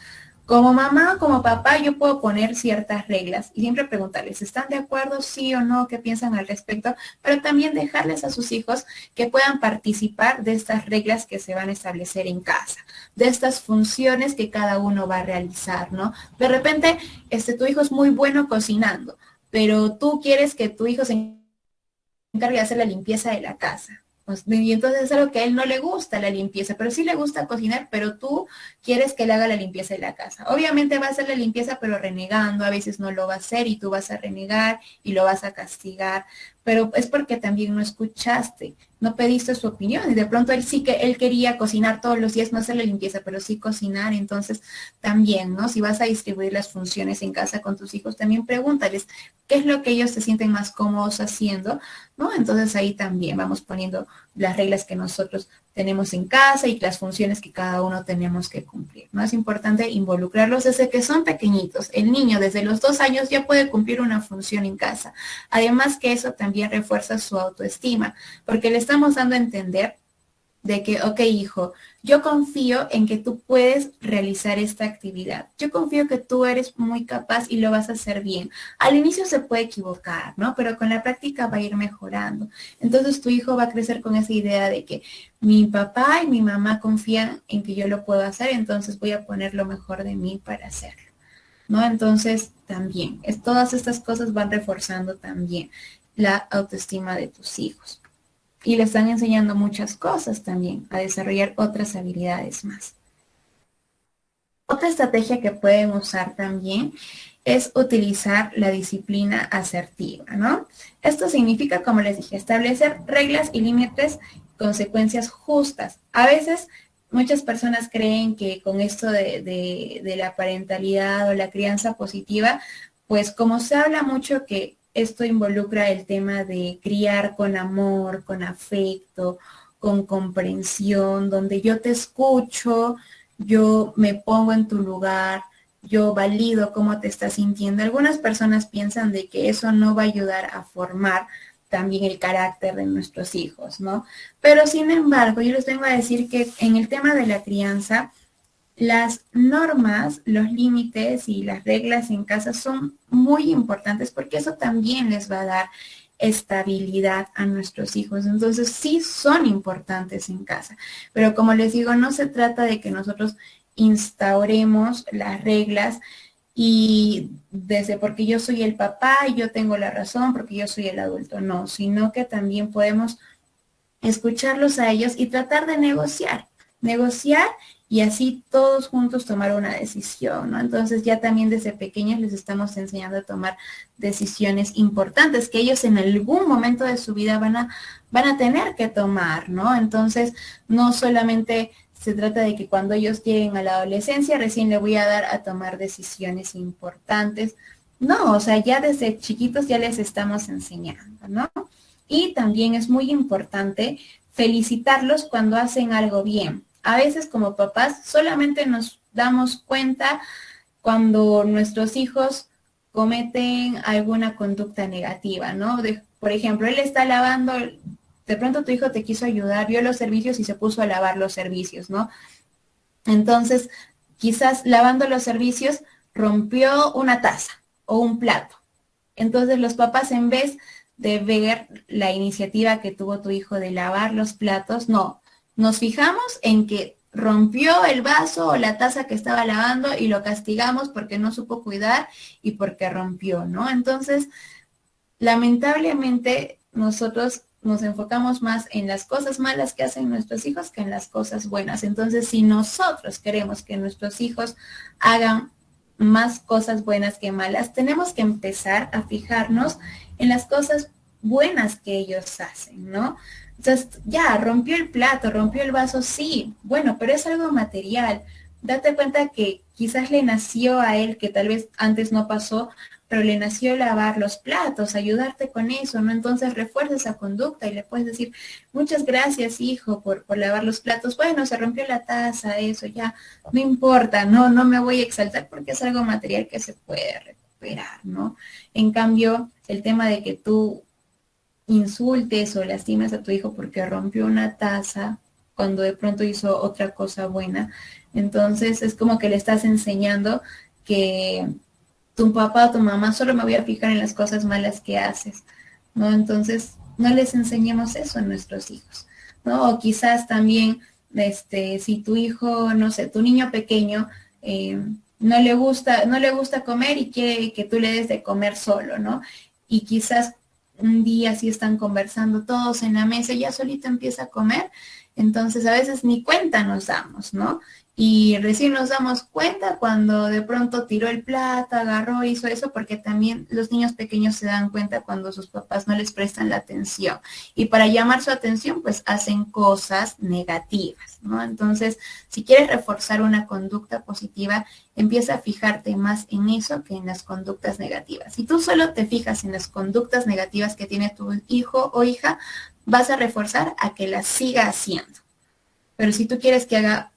Como mamá o como papá, yo puedo poner ciertas reglas y siempre preguntarles, ¿están de acuerdo, sí o no? ¿Qué piensan al respecto? Pero también dejarles a sus hijos que puedan participar de estas reglas que se van a establecer en casa, de estas funciones que cada uno va a realizar, ¿no? De repente, tu hijo es muy bueno cocinando, pero tú quieres que tu hijo se encargue de hacer la limpieza de la casa. Y entonces es algo que a él no le gusta la limpieza, pero sí le gusta cocinar, pero tú quieres que él haga la limpieza de la casa. Obviamente va a hacer la limpieza, pero renegando, a veces no lo va a hacer y tú vas a renegar y lo vas a castigar, pero es porque también no escuchaste, no pediste su opinión y de pronto él quería cocinar todos los días, no hacer la limpieza, pero sí cocinar. Entonces también, ¿no? Si vas a distribuir las funciones en casa con tus hijos, también pregúntales qué es lo que ellos se sienten más cómodos haciendo, ¿no? Entonces ahí también vamos poniendo las reglas que nosotros tenemos en casa y las funciones que cada uno tenemos que cumplir, ¿no? Es importante involucrarlos desde que son pequeñitos. El niño desde los 2 años ya puede cumplir una función en casa. Además que eso también refuerza su autoestima, porque le estamos dando a entender de que, ok, hijo, yo confío en que tú puedes realizar esta actividad. Yo confío que tú eres muy capaz y lo vas a hacer bien. Al inicio se puede equivocar, ¿no? Pero con la práctica va a ir mejorando. Entonces tu hijo va a crecer con esa idea de que mi papá y mi mamá confían en que yo lo puedo hacer, entonces voy a poner lo mejor de mí para hacerlo, ¿no? Entonces también, todas estas cosas van reforzando también la autoestima de tus hijos. Y le están enseñando muchas cosas también, a desarrollar otras habilidades más. Otra estrategia que pueden usar también es utilizar la disciplina asertiva, ¿no? Esto significa, como les dije, establecer reglas y límites, consecuencias justas. A veces muchas personas creen que con esto de la parentalidad o la crianza positiva, pues como se habla mucho que esto involucra el tema de criar con amor, con afecto, con comprensión, donde yo te escucho, yo me pongo en tu lugar, yo valido cómo te estás sintiendo. Algunas personas piensan de que eso no va a ayudar a formar también el carácter de nuestros hijos, ¿no? Pero sin embargo, yo les vengo a decir que en el tema de la crianza, las normas, los límites y las reglas en casa son muy importantes porque eso también les va a dar estabilidad a nuestros hijos. Entonces sí son importantes en casa. Pero como les digo, no se trata de que nosotros instauremos las reglas y desde porque yo soy el papá y yo tengo la razón, porque yo soy el adulto. No, sino que también podemos escucharlos a ellos y tratar de negociar y así todos juntos tomar una decisión, ¿no? Entonces ya también desde pequeños les estamos enseñando a tomar decisiones importantes que ellos en algún momento de su vida van a tener que tomar, ¿no? Entonces no solamente se trata de que cuando ellos lleguen a la adolescencia recién le voy a dar a tomar decisiones importantes. No, o sea, ya desde chiquitos ya les estamos enseñando, ¿no? Y también es muy importante felicitarlos cuando hacen algo bien. A veces como papás solamente nos damos cuenta cuando nuestros hijos cometen alguna conducta negativa, ¿no? Por ejemplo, él está lavando, de pronto tu hijo te quiso ayudar, vio los servicios y se puso a lavar los servicios, ¿no? Entonces, quizás lavando los servicios rompió una taza o un plato. Entonces los papás, en vez de ver la iniciativa que tuvo tu hijo de lavar los platos, no, nos fijamos en que rompió el vaso o la taza que estaba lavando y lo castigamos porque no supo cuidar y porque rompió, ¿no? Entonces, lamentablemente, nosotros nos enfocamos más en las cosas malas que hacen nuestros hijos que en las cosas buenas. Entonces, si nosotros queremos que nuestros hijos hagan más cosas buenas que malas, tenemos que empezar a fijarnos en las cosas buenas que ellos hacen, ¿no? Entonces, ya, rompió el plato, rompió el vaso, sí, bueno, pero es algo material. date cuenta que quizás le nació a él, que tal vez antes no pasó, pero le nació lavar los platos, ayudarte con eso, ¿no? Entonces refuerza esa conducta y le puedes decir, muchas gracias, hijo, por lavar los platos. Bueno, se rompió la taza, eso ya, no importa, no me voy a exaltar porque es algo material que se puede recuperar, ¿no? En cambio, el tema de que tú insultes o lastimes a tu hijo porque rompió una taza cuando de pronto hizo otra cosa buena, entonces es como que le estás enseñando que tu papá o tu mamá solo me voy a fijar en las cosas malas que haces, ¿no? Entonces, no les enseñemos eso a nuestros hijos, ¿no? O quizás también, si tu hijo, no sé, tu niño pequeño, no le gusta comer y quiere que tú le des de comer solo, ¿no? Y quizás un día si están conversando todos en la mesa y ya solito empieza a comer, entonces a veces ni cuenta nos damos, ¿no? Y recién nos damos cuenta cuando de pronto tiró el plato, agarró, hizo eso, porque también los niños pequeños se dan cuenta cuando sus papás no les prestan la atención. Y para llamar su atención, pues hacen cosas negativas, ¿no? Entonces, si quieres reforzar una conducta positiva, empieza a fijarte más en eso que en las conductas negativas. Si tú solo te fijas en las conductas negativas que tiene tu hijo o hija, vas a reforzar a que las siga haciendo. Pero si tú quieres que haga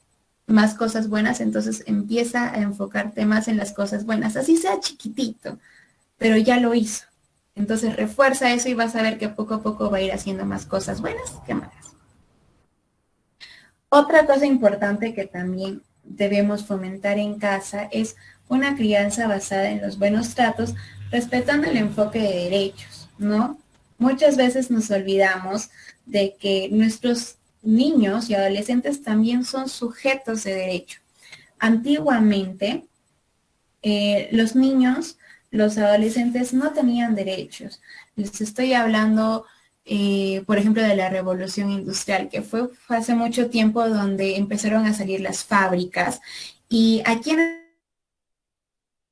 más cosas buenas, entonces empieza a enfocarte más en las cosas buenas, así sea chiquitito, pero ya lo hizo. Entonces refuerza eso y vas a ver que poco a poco va a ir haciendo más cosas buenas que malas. Otra cosa importante que también debemos fomentar en casa es una crianza basada en los buenos tratos, respetando el enfoque de derechos, ¿no? Muchas veces nos olvidamos de que nuestros niños y adolescentes también son sujetos de derecho. Antiguamente, los niños, los adolescentes no tenían derechos. Les estoy hablando, por ejemplo, de la revolución industrial, que fue hace mucho tiempo donde empezaron a salir las fábricas. Y aquí en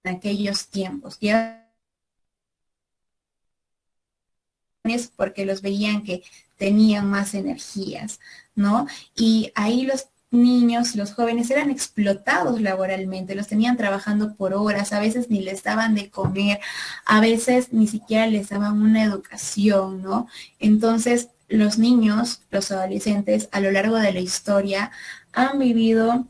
aquellos tiempos, ya es porque los veían que tenían más energías, ¿no? Y ahí los niños, los jóvenes eran explotados laboralmente, los tenían trabajando por horas, a veces ni les daban de comer, a veces ni siquiera les daban una educación, ¿no? Entonces, los niños, los adolescentes, a lo largo de la historia, han vivido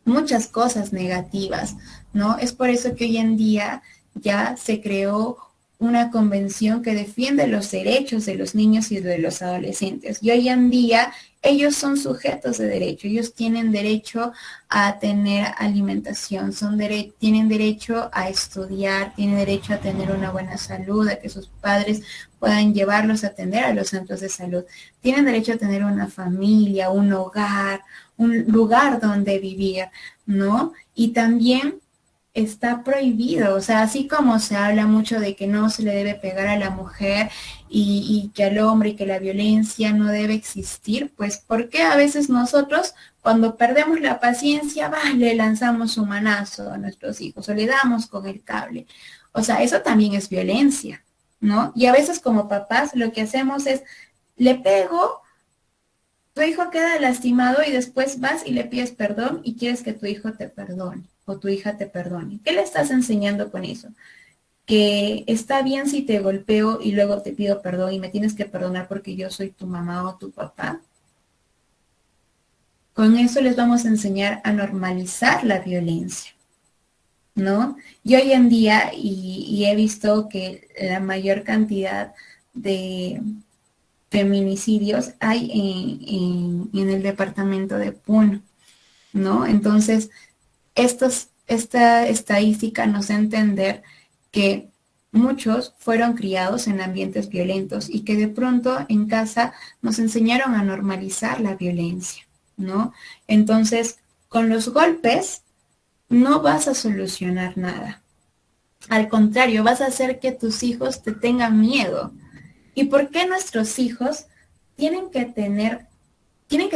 muchas cosas negativas, ¿no? Es por eso que hoy en día ya se creó una convención que defiende los derechos de los niños y de los adolescentes. Y hoy en día ellos son sujetos de derecho, ellos tienen derecho a tener alimentación, tienen derecho a estudiar, tienen derecho a tener una buena salud, a que sus padres puedan llevarlos a atender a los centros de salud. Tienen derecho a tener una familia, un hogar, un lugar donde vivir, ¿no? Y también está prohibido, o sea, así como se habla mucho de que no se le debe pegar a la mujer y que al hombre y que la violencia no debe existir, pues ¿por qué a veces nosotros cuando perdemos la paciencia, le lanzamos un manazo a nuestros hijos o le damos con el cable? O sea, eso también es violencia, ¿no? Y a veces como papás lo que hacemos es, le pego, tu hijo queda lastimado y después vas y le pides perdón y quieres que tu hijo te perdone o tu hija te perdone. ¿Qué le estás enseñando con eso? Que está bien si te golpeo y luego te pido perdón y me tienes que perdonar porque yo soy tu mamá o tu papá. Con eso les vamos a enseñar a normalizar la violencia, ¿no? Y hoy en día, y he visto que la mayor cantidad de feminicidios hay en el departamento de Puno, ¿no? Entonces, esta estadística nos da a entender que muchos fueron criados en ambientes violentos y que de pronto en casa nos enseñaron a normalizar la violencia, ¿no? Entonces, con los golpes no vas a solucionar nada. Al contrario, vas a hacer que tus hijos te tengan miedo. ¿Y por qué nuestros hijos tienen que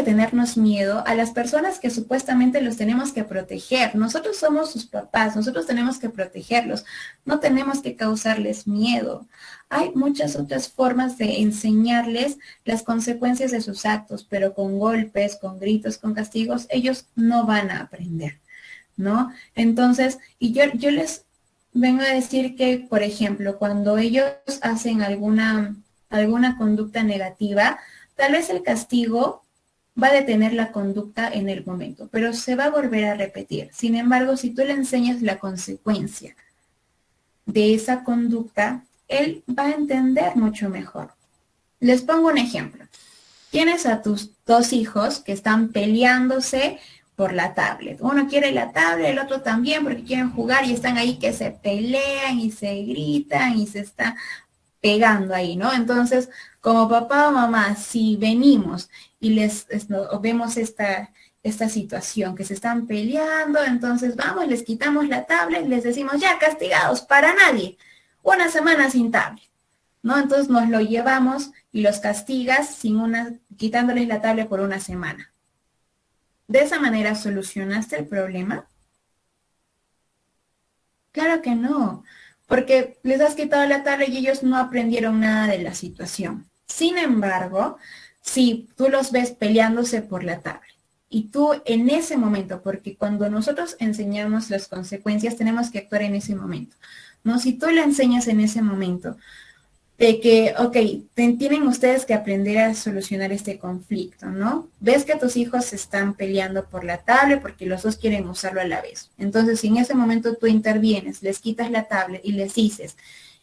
tenernos miedo a las personas que supuestamente los tenemos que proteger? Nosotros somos sus papás, nosotros tenemos que protegerlos, no tenemos que causarles miedo. Hay muchas otras formas de enseñarles las consecuencias de sus actos, pero con golpes, con gritos, con castigos, ellos no van a aprender. ¿no? Entonces, y yo les vengo a decir que, por ejemplo, cuando ellos hacen alguna conducta negativa, tal vez el castigo va a detener la conducta en el momento, pero se va a volver a repetir. Sin embargo, si tú le enseñas la consecuencia de esa conducta, él va a entender mucho mejor. Les pongo un ejemplo. Tienes a tus dos hijos que están peleándose por la tablet. Uno quiere la tablet, el otro también porque quieren jugar y están ahí que se pelean y se gritan y se está pegando ahí, ¿no? Entonces, como papá o mamá, si venimos y vemos esta situación, que se están peleando, entonces vamos, les quitamos la tablet, les decimos, ya, castigados, para nadie, una semana sin tablet, ¿no? Entonces nos lo llevamos y los castigas quitándoles la tablet por una semana. ¿De esa manera solucionaste el problema? Claro que no, porque les has quitado la tablet y ellos no aprendieron nada de la situación. Sin embargo, si tú los ves peleándose por la tablet y tú en ese momento, porque cuando nosotros enseñamos las consecuencias tenemos que actuar en ese momento, ¿no? Si tú le enseñas en ese momento de que, ok, tienen ustedes que aprender a solucionar este conflicto, ¿no? Ves que tus hijos se están peleando por la tablet porque los dos quieren usarlo a la vez. Entonces, si en ese momento tú intervienes, les quitas la tablet y les dices,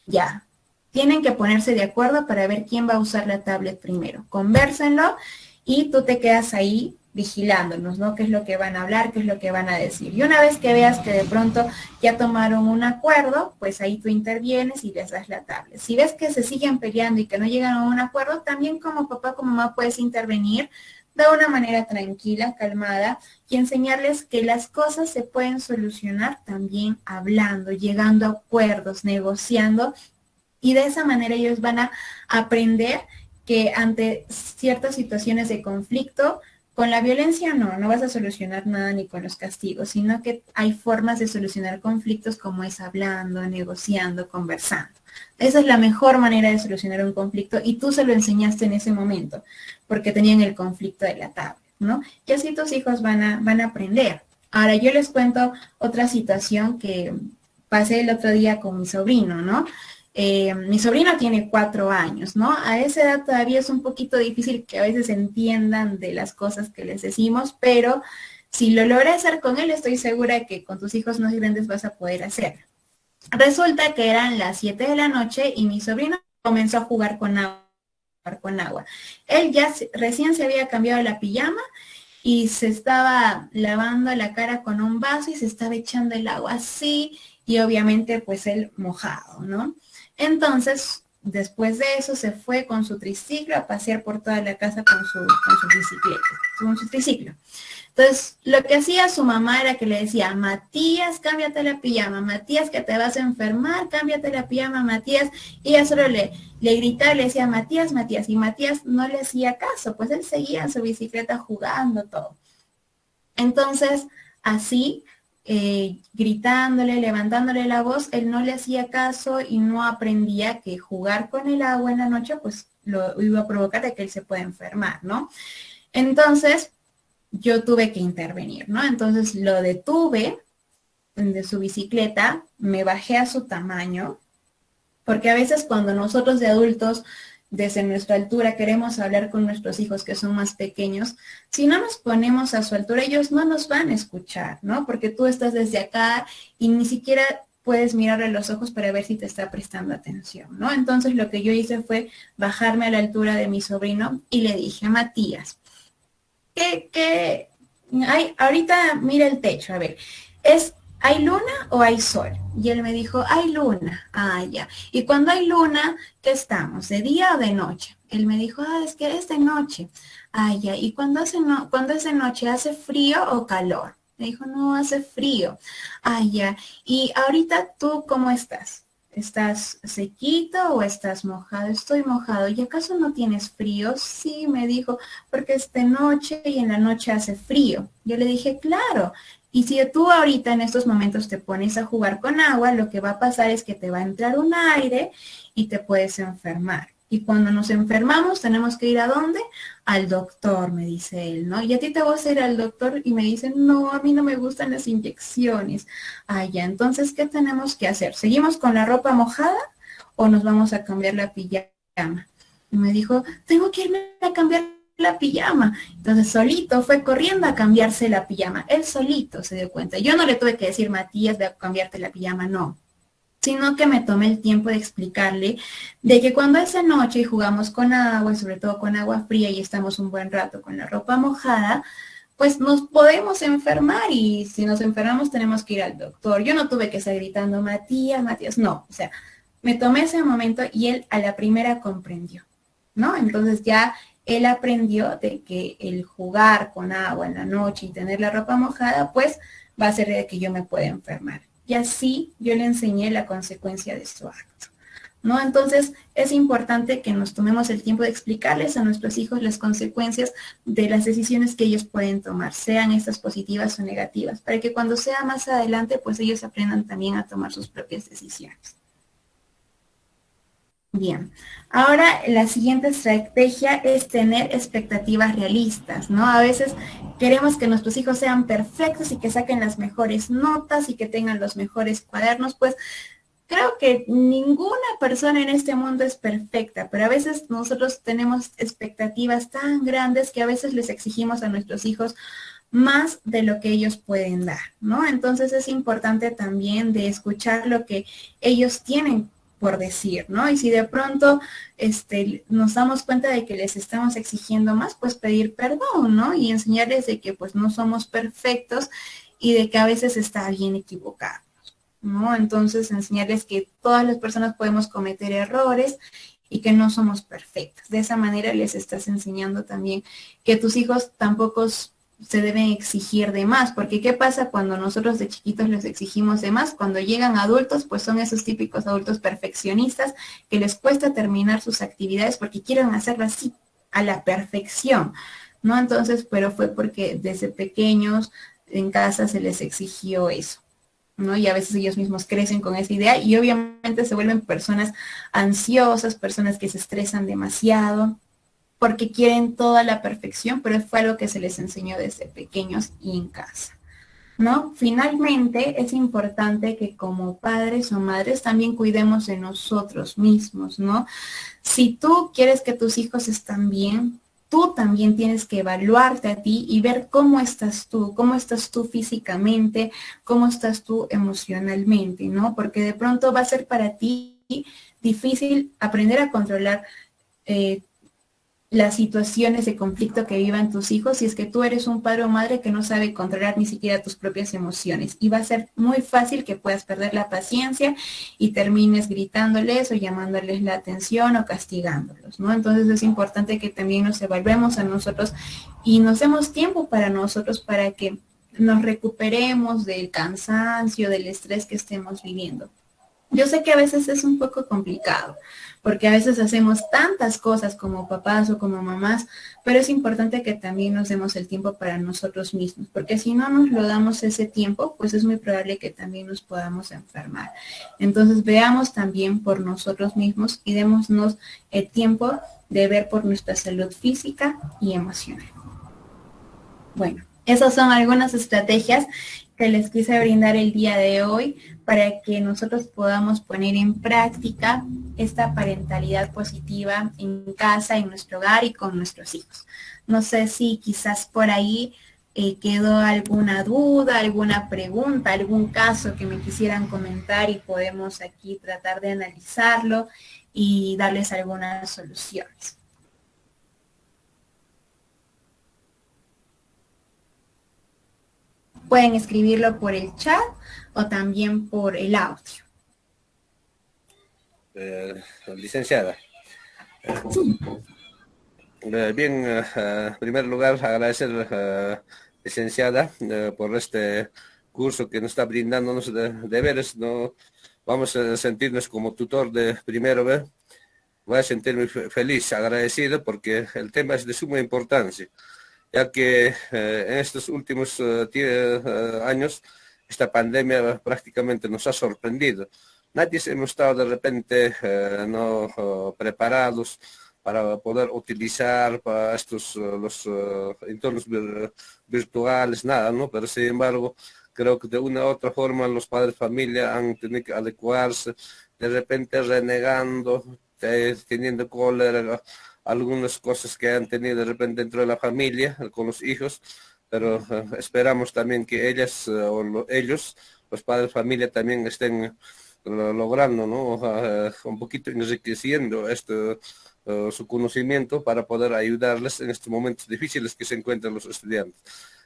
ya, tienen que ponerse de acuerdo para ver quién va a usar la tablet primero. Convérsenlo y tú te quedas ahí vigilándonos, ¿no? ¿Qué es lo que van a hablar? ¿Qué es lo que van a decir? Y una vez que veas que de pronto ya tomaron un acuerdo, pues ahí tú intervienes y les das la tablet. Si ves que se siguen peleando y que no llegan a un acuerdo, también como papá, como mamá puedes intervenir de una manera tranquila, calmada y enseñarles que las cosas se pueden solucionar también hablando, llegando a acuerdos, negociando, y de esa manera ellos van a aprender que ante ciertas situaciones de conflicto, con la violencia no vas a solucionar nada ni con los castigos, sino que hay formas de solucionar conflictos como es hablando, negociando, conversando. Esa es la mejor manera de solucionar un conflicto y tú se lo enseñaste en ese momento, porque tenían el conflicto de la tablet, ¿no? Y así tus hijos van a aprender. Ahora yo les cuento otra situación que pasé el otro día con mi sobrino, ¿no? Mi sobrino tiene 4 años, ¿no? A esa edad todavía es un poquito difícil que a veces entiendan de las cosas que les decimos, pero si lo logré hacer con él, estoy segura que con tus hijos más grandes vas a poder hacerlo. Resulta que eran las 7 de la noche y mi sobrino comenzó a jugar con agua. Él ya recién se había cambiado la pijama y se estaba lavando la cara con un vaso y se estaba echando el agua así y obviamente pues él mojado, ¿no? Entonces, después de eso se fue con su triciclo a pasear por toda la casa con su bicicleta, con su triciclo. Entonces, lo que hacía su mamá era que le decía, Matías, cámbiate la pijama, Matías, que te vas a enfermar, cámbiate la pijama, Matías. Y ella solo le gritaba, le decía, Matías, Matías. Y Matías no le hacía caso, pues él seguía en su bicicleta jugando todo. Entonces, así, gritándole, levantándole la voz, él no le hacía caso y no aprendía que jugar con el agua en la noche, pues lo iba a provocar de que él se pueda enfermar, ¿no? Entonces, yo tuve que intervenir, ¿no? Entonces lo detuve de su bicicleta, me bajé a su tamaño, porque a veces cuando nosotros de adultos, desde nuestra altura, queremos hablar con nuestros hijos que son más pequeños, si no nos ponemos a su altura, ellos no nos van a escuchar, ¿no? Porque tú estás desde acá y ni siquiera puedes mirarle a los ojos para ver si te está prestando atención, ¿no? Entonces lo que yo hice fue bajarme a la altura de mi sobrino y le dije, Matías, ¿qué hay? Ahorita mira el techo, a ver, ¿hay luna o hay sol? Y él me dijo, hay luna. Ah, ya. Y cuando hay luna, ¿qué estamos? ¿De día o de noche? Él me dijo, es que es de noche. Ah, ya. ¿Y cuando es de noche, hace frío o calor? Me dijo, no, hace frío. Ah, ya. ¿Y ahorita tú cómo estás? ¿Estás sequito o estás mojado? Estoy mojado. ¿Y acaso no tienes frío? Sí, me dijo, porque es de noche y en la noche hace frío. Yo le dije, claro. Y si tú ahorita en estos momentos te pones a jugar con agua, lo que va a pasar es que te va a entrar un aire y te puedes enfermar. Y cuando nos enfermamos tenemos que ir ¿a dónde? Al doctor, me dice él, ¿no? Y a ti te vas a ir al doctor y me dicen, no, a mí no me gustan las inyecciones. Ah, ya, entonces, ¿qué tenemos que hacer? ¿Seguimos con la ropa mojada o nos vamos a cambiar la pijama? Y me dijo, tengo que irme a cambiar la pijama. Entonces solito fue corriendo a cambiarse la pijama. Él solito se dio cuenta. Yo no le tuve que decir, Matías, de cambiarte la pijama, no. Sino que me tomé el tiempo de explicarle de que cuando esa noche jugamos con agua, y sobre todo con agua fría, y estamos un buen rato con la ropa mojada, pues nos podemos enfermar, y si nos enfermamos tenemos que ir al doctor. Yo no tuve que estar gritando, Matías, Matías, no. O sea, me tomé ese momento y él a la primera comprendió, ¿no? Entonces ya él aprendió de que el jugar con agua en la noche y tener la ropa mojada, pues va a hacer de que yo me pueda enfermar. Y así yo le enseñé la consecuencia de su acto, ¿no? Entonces es importante que nos tomemos el tiempo de explicarles a nuestros hijos las consecuencias de las decisiones que ellos pueden tomar, sean estas positivas o negativas, para que cuando sea más adelante, pues ellos aprendan también a tomar sus propias decisiones. Bien, ahora la siguiente estrategia es tener expectativas realistas, ¿no? A veces queremos que nuestros hijos sean perfectos y que saquen las mejores notas y que tengan los mejores cuadernos, pues creo que ninguna persona en este mundo es perfecta, pero a veces nosotros tenemos expectativas tan grandes que a veces les exigimos a nuestros hijos más de lo que ellos pueden dar, ¿no? Entonces es importante también de escuchar lo que ellos tienen por decir, ¿no? Y si de pronto nos damos cuenta de que les estamos exigiendo más, pues pedir perdón, ¿no? Y enseñarles de que pues no somos perfectos y de que a veces está bien equivocarnos, ¿no? Entonces enseñarles que todas las personas podemos cometer errores y que no somos perfectos. De esa manera les estás enseñando también que tus hijos tampoco se deben exigir de más, porque ¿qué pasa cuando nosotros de chiquitos les exigimos de más? Cuando llegan adultos, pues son esos típicos adultos perfeccionistas que les cuesta terminar sus actividades porque quieren hacerlo así, a la perfección, ¿no? Entonces, pero fue porque desde pequeños en casa se les exigió eso, ¿no? Y a veces ellos mismos crecen con esa idea y obviamente se vuelven personas ansiosas, personas que se estresan demasiado, porque quieren toda la perfección, pero fue algo que se les enseñó desde pequeños y en casa, ¿no? Finalmente, es importante que como padres o madres también cuidemos de nosotros mismos, ¿no? Si tú quieres que tus hijos estén bien, tú también tienes que evaluarte a ti y ver cómo estás tú físicamente, cómo estás tú emocionalmente, ¿no? Porque de pronto va a ser para ti difícil aprender a controlar las situaciones de conflicto que vivan tus hijos si es que tú eres un padre o madre que no sabe controlar ni siquiera tus propias emociones. Y va a ser muy fácil que puedas perder la paciencia y termines gritándoles o llamándoles la atención o castigándolos, ¿no? Entonces es importante que también nos evaluemos a nosotros y nos demos tiempo para nosotros para que nos recuperemos del cansancio, del estrés que estemos viviendo. Yo sé que a veces es un poco complicado, porque a veces hacemos tantas cosas como papás o como mamás, pero es importante que también nos demos el tiempo para nosotros mismos, porque si no nos lo damos ese tiempo, pues es muy probable que también nos podamos enfermar. Entonces veamos también por nosotros mismos y démonos el tiempo de ver por nuestra salud física y emocional. Bueno, esas son algunas estrategias que les quise brindar el día de hoy para que nosotros podamos poner en práctica esta parentalidad positiva en casa, en nuestro hogar y con nuestros hijos. No sé si quizás por ahí quedó alguna duda, alguna pregunta, algún caso que me quisieran comentar y podemos aquí tratar de analizarlo y darles algunas soluciones. Pueden escribirlo por el chat o también por el audio. Licenciada. Bien, en primer lugar, agradecer, licenciada, por este curso que nos está brindándonos de deberes. ¿No? Vamos a sentirnos como tutor de primero B. Voy a sentirme feliz, agradecido, porque el tema es de suma importancia, ya que en estos últimos años esta pandemia prácticamente nos ha sorprendido. nadie hemos estado de repente no preparados para poder utilizar para estos los entornos virtuales, nada, ¿no? Pero sin embargo, creo que de una u otra forma los padres de familia han tenido que adecuarse, de repente renegando, teniendo cólera, algunas cosas que han tenido de repente dentro de la familia, con los hijos, pero esperamos también que ellas ellos, los padres de familia, también estén logrando, ¿no? Un poquito enriqueciendo esto, su conocimiento para poder ayudarles en estos momentos difíciles que se encuentran los estudiantes.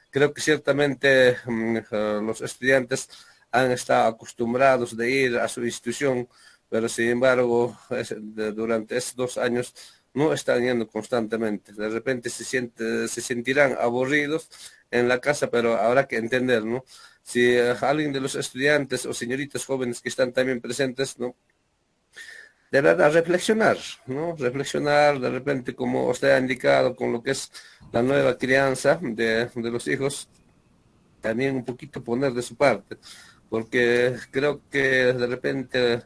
Creo que ciertamente los estudiantes han estado acostumbrados de ir a su institución, pero sin embargo durante estos 2 años no están yendo constantemente. De repente se sentirán aburridos en la casa, pero habrá que entender, ¿no? Si alguien de los estudiantes o señoritas jóvenes que están también presentes, ¿no? De verdad, reflexionar, ¿no? Reflexionar de repente, como usted ha indicado, con lo que es la nueva crianza de los hijos, también un poquito poner de su parte, porque creo que de repente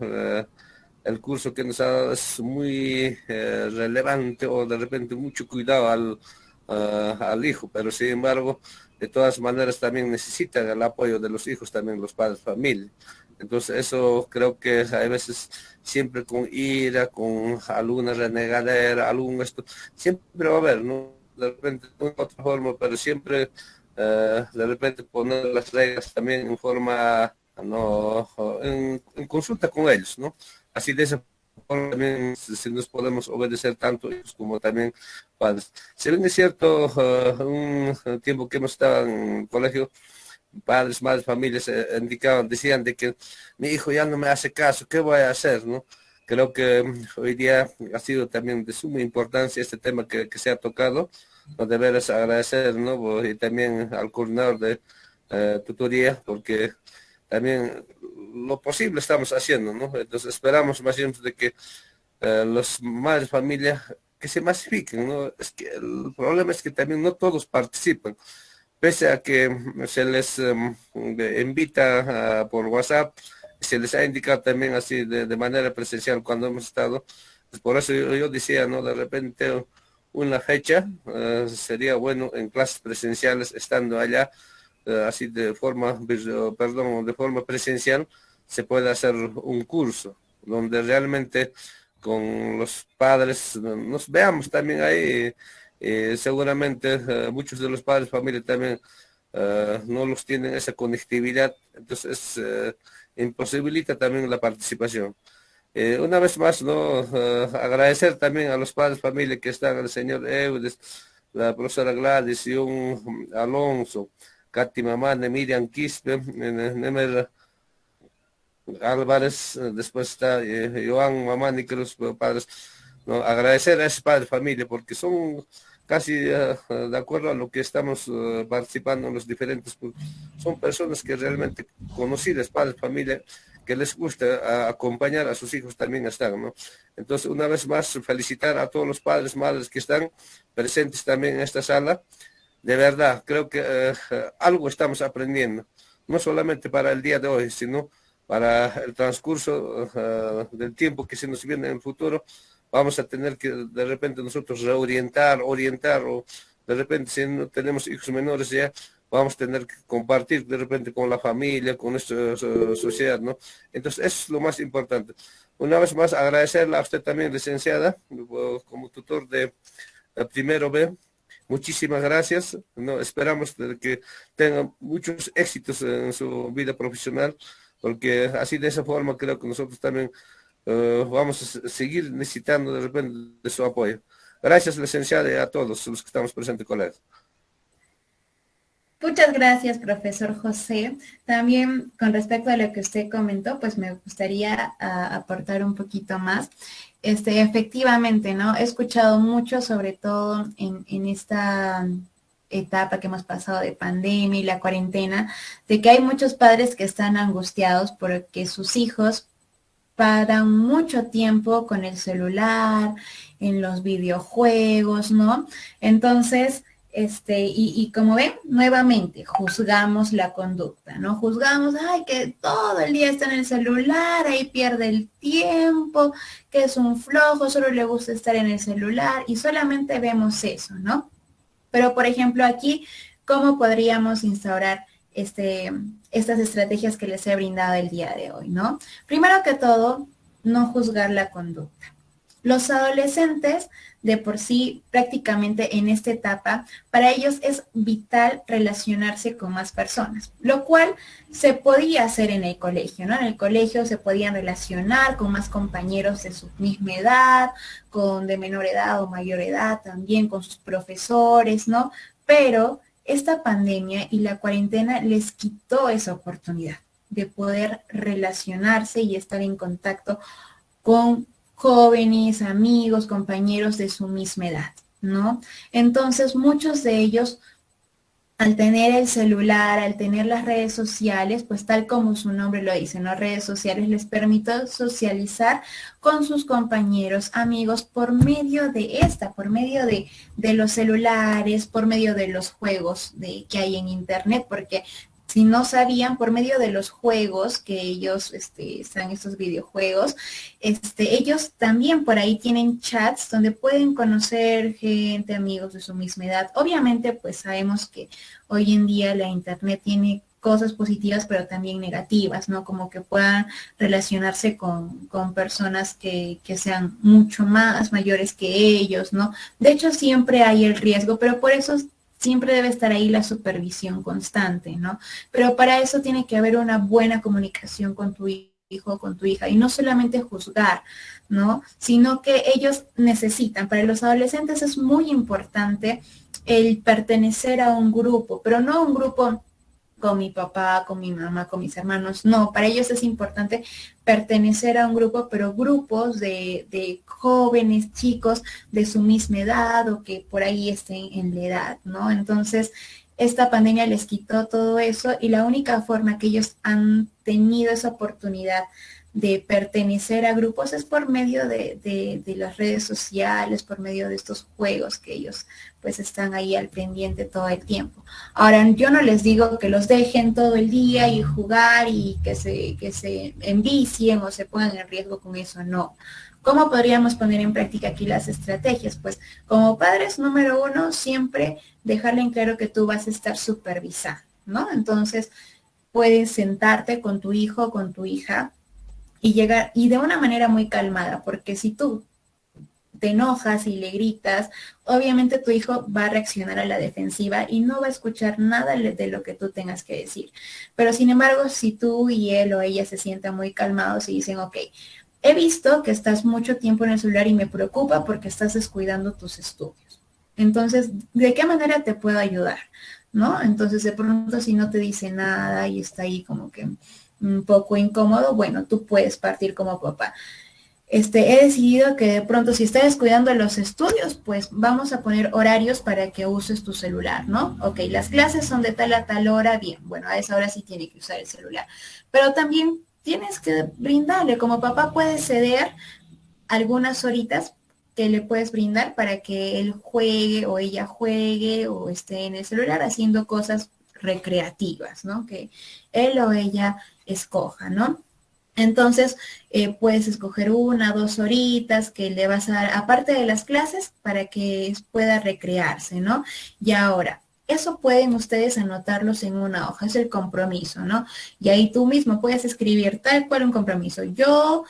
el curso que nos ha dado es muy relevante, o de repente mucho cuidado al hijo, pero sin embargo, de todas maneras también necesitan el apoyo de los hijos, también los padres de familia. Entonces eso creo que a veces siempre con ira, con alguna renegadera, algún esto, siempre va a haber, ¿no? De repente de otra forma, pero siempre de repente poner las reglas también en forma, no, en consulta con ellos, ¿no? Así de esa forma también si nos podemos obedecer tanto ellos como también padres. Si bien es cierto, un tiempo que hemos estado en el colegio, padres, madres, familias indicaban, decían de que mi hijo ya no me hace caso, ¿qué voy a hacer, no? Creo que hoy día ha sido también de suma importancia este tema que se ha tocado, no deberes agradecer, ¿no? Y también al coordinador de tutoría, porque también lo posible estamos haciendo, ¿no? Entonces esperamos más bien de que los madres, familias, que se masifiquen, ¿no? Es que el problema es que también no todos participan. Pese a que se les invita por WhatsApp, se les ha indicado también así de manera presencial cuando hemos estado. Pues por eso yo decía, ¿no? De repente una fecha sería bueno en clases presenciales, estando allá, así de forma, perdón, de forma presencial, se puede hacer un curso donde realmente con los padres nos veamos también ahí. Seguramente muchos de los padres de familia también no los tienen esa conectividad, entonces imposibilita también la participación. Una vez más, ¿no? Agradecer también a los padres de familia que están, el señor Eudes, la profesora Gladys, y un Alonso, Katy Mamane, Miriam Quispe, Nemer Álvarez, después está Joan Mamani, que los padres, ¿no? Agradecer a esos padres de familia porque son casi de acuerdo a lo que estamos participando en los diferentes, son personas que realmente conocidas, padres de familia, que les gusta acompañar a sus hijos también están, ¿no? Entonces, una vez más, felicitar a todos los padres, madres que están presentes también en esta sala. De verdad, creo que algo estamos aprendiendo, no solamente para el día de hoy, sino para el transcurso del tiempo que se nos viene en el futuro. Vamos a tener que de repente nosotros reorientar, orientar, o de repente si no tenemos hijos menores ya, vamos a tener que compartir de repente con la familia, con nuestra sociedad, ¿no? Entonces eso es lo más importante. Una vez más agradecerle a usted también, licenciada, como tutor de primero B. Muchísimas gracias, ¿no? Esperamos que tenga muchos éxitos en su vida profesional, porque así de esa forma creo que nosotros también vamos a seguir necesitando de repente de su apoyo. Gracias, licenciada, y a todos los que estamos presentes, colegas. Muchas gracias, profesor José. También con respecto a lo que usted comentó, pues me gustaría aportar un poquito más. Efectivamente, ¿no? He escuchado mucho, sobre todo en esta etapa que hemos pasado de pandemia y la cuarentena, de que hay muchos padres que están angustiados porque sus hijos paran mucho tiempo con el celular, en los videojuegos, ¿no? Entonces, Y como ven, nuevamente juzgamos la conducta, ¿no? Juzgamos, ay, que todo el día está en el celular, ahí pierde el tiempo, que es un flojo, solo le gusta estar en el celular y solamente vemos eso, ¿no? Pero, por ejemplo, aquí, ¿cómo podríamos instaurar estas estrategias que les he brindado el día de hoy, ¿no? Primero que todo, no juzgar la conducta. Los adolescentes, de por sí, prácticamente en esta etapa, para ellos es vital relacionarse con más personas, lo cual se podía hacer en el colegio, ¿no? En el colegio se podían relacionar con más compañeros de su misma edad, con de menor edad o mayor edad, también con sus profesores, ¿no? Pero esta pandemia y la cuarentena les quitó esa oportunidad de poder relacionarse y estar en contacto con jóvenes, amigos, compañeros de su misma edad, ¿no? Entonces, muchos de ellos, al tener el celular, al tener las redes sociales, pues tal como su nombre lo dice, ¿no? Redes sociales les permite socializar con sus compañeros, amigos, por medio de los celulares, por medio de los juegos que hay en internet, porque si no sabían, por medio de los juegos que ellos están estos videojuegos, ellos también por ahí tienen chats donde pueden conocer gente, amigos de su misma edad. Obviamente, pues sabemos que hoy en día la internet tiene cosas positivas, pero también negativas, ¿no? Como que puedan relacionarse con personas que sean mucho más mayores que ellos, ¿no? De hecho, siempre hay el riesgo, pero por eso siempre debe estar ahí la supervisión constante, ¿no? Pero para eso tiene que haber una buena comunicación con tu hijo o con tu hija y no solamente juzgar, ¿no? Sino que ellos necesitan, para los adolescentes es muy importante el pertenecer a un grupo, pero no un grupo con mi papá, con mi mamá, con mis hermanos. No, para ellos es importante pertenecer a un grupo, pero grupos de jóvenes, chicos de su misma edad o que por ahí estén en la edad, ¿no? Entonces, esta pandemia les quitó todo eso y la única forma que ellos han tenido esa oportunidad de pertenecer a grupos es por medio de las redes sociales, por medio de estos juegos que ellos pues están ahí al pendiente todo el tiempo. Ahora, yo no les digo que los dejen todo el día y jugar y que se envicien o se pongan en riesgo con eso, no. ¿Cómo podríamos poner en práctica aquí las estrategias? Pues como padres, número uno, siempre dejarle en claro que tú vas a estar supervisando, ¿no? Entonces, puedes sentarte con tu hijo, con tu hija, y llegar, y de una manera muy calmada, porque si tú te enojas y le gritas, obviamente tu hijo va a reaccionar a la defensiva y no va a escuchar nada de lo que tú tengas que decir. Pero sin embargo, si tú y él o ella se sientan muy calmados y dicen, ok, he visto que estás mucho tiempo en el celular y me preocupa porque estás descuidando tus estudios. Entonces, ¿de qué manera te puedo ayudar? ¿No? Entonces, de pronto, si no te dice nada y está ahí como que un poco incómodo, bueno, tú puedes partir como papá. He decidido que de pronto si estás descuidando los estudios, pues vamos a poner horarios para que uses tu celular, ¿no? Ok, las clases son de tal a tal hora, bien, bueno, a esa hora sí tiene que usar el celular. Pero también tienes que brindarle, como papá puedes ceder algunas horitas que le puedes brindar para que él juegue o ella juegue o esté en el celular haciendo cosas recreativas, ¿no? Que él o ella escoja, ¿no? Entonces, puedes escoger 1, 2 horitas que le vas a dar, aparte de las clases, para que pueda recrearse, ¿no? Y ahora, eso pueden ustedes anotarlos en una hoja, es el compromiso, ¿no? Y ahí tú mismo puedes escribir tal cual un compromiso. Yo,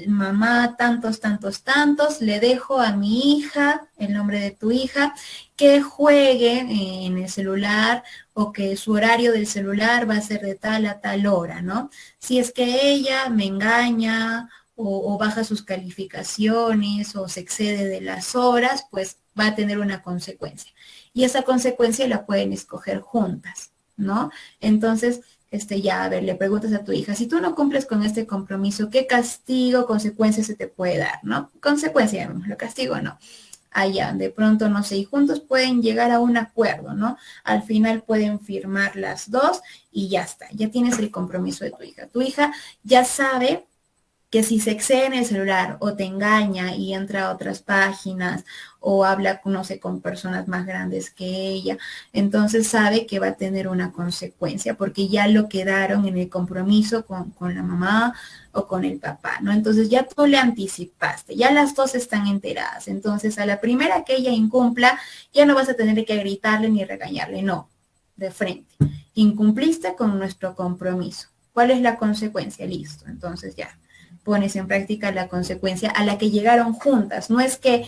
mamá, tantos, tantos, tantos, le dejo a mi hija, el nombre de tu hija, que juegue en el celular o que su horario del celular va a ser de tal a tal hora, ¿no? Si es que ella me engaña o baja sus calificaciones o se excede de las horas, pues va a tener una consecuencia. Y esa consecuencia la pueden escoger juntas, ¿no? Entonces, ya, a ver, le preguntas a tu hija, si tú no cumples con este compromiso, ¿qué castigo, consecuencia se te puede dar, no? Consecuencia, llamémoslo, castigo no. Allá, de pronto, no sé, y juntos pueden llegar a un acuerdo, ¿no? Al final pueden firmar las dos y ya está, ya tienes el compromiso de tu hija. Tu hija ya sabe que si se excede en el celular o te engaña y entra a otras páginas o habla, no sé, con personas más grandes que ella, entonces sabe que va a tener una consecuencia porque ya lo quedaron en el compromiso con la mamá o con el papá, ¿no? Entonces ya tú le anticipaste, ya las dos están enteradas, entonces a la primera que ella incumpla, ya no vas a tener que gritarle ni regañarle, no, de frente. Incumpliste con nuestro compromiso. ¿Cuál es la consecuencia? Listo, entonces ya pones en práctica la consecuencia a la que llegaron juntas. No es que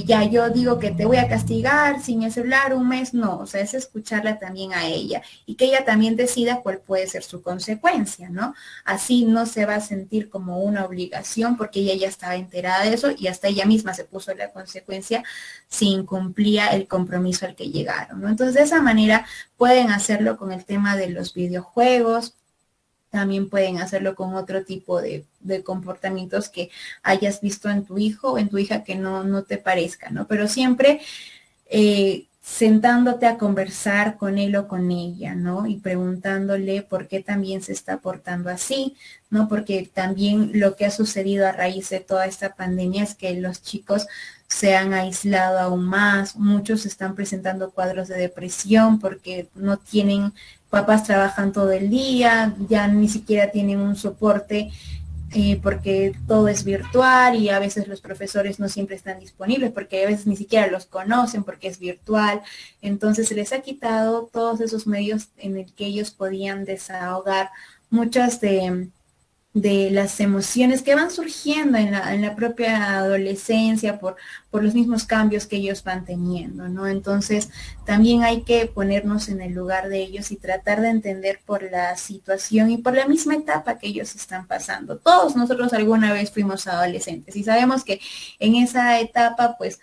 ya yo digo que te voy a castigar sin el celular un mes, no, o sea, es escucharla también a ella y que ella también decida cuál puede ser su consecuencia, ¿no? Así no se va a sentir como una obligación porque ella ya estaba enterada de eso y hasta ella misma se puso la consecuencia si incumplía el compromiso al que llegaron, ¿no? Entonces, de esa manera pueden hacerlo con el tema de los videojuegos, también pueden hacerlo con otro tipo de comportamientos que hayas visto en tu hijo o en tu hija que no te parezca, ¿no? Pero siempre sentándote a conversar con él o con ella, ¿no? Y preguntándole por qué también se está portando así, ¿no? Porque también lo que ha sucedido a raíz de toda esta pandemia es que los chicos se han aislado aún más, muchos están presentando cuadros de depresión porque no tienen, papás trabajan todo el día, ya ni siquiera tienen un soporte porque todo es virtual y a veces los profesores no siempre están disponibles porque a veces ni siquiera los conocen porque es virtual. Entonces se les ha quitado todos esos medios en el que ellos podían desahogar muchas de las emociones que van surgiendo en la propia adolescencia por los mismos cambios que ellos van teniendo, ¿no? Entonces, también hay que ponernos en el lugar de ellos y tratar de entender por la situación y por la misma etapa que ellos están pasando. Todos nosotros alguna vez fuimos adolescentes y sabemos que en esa etapa, pues,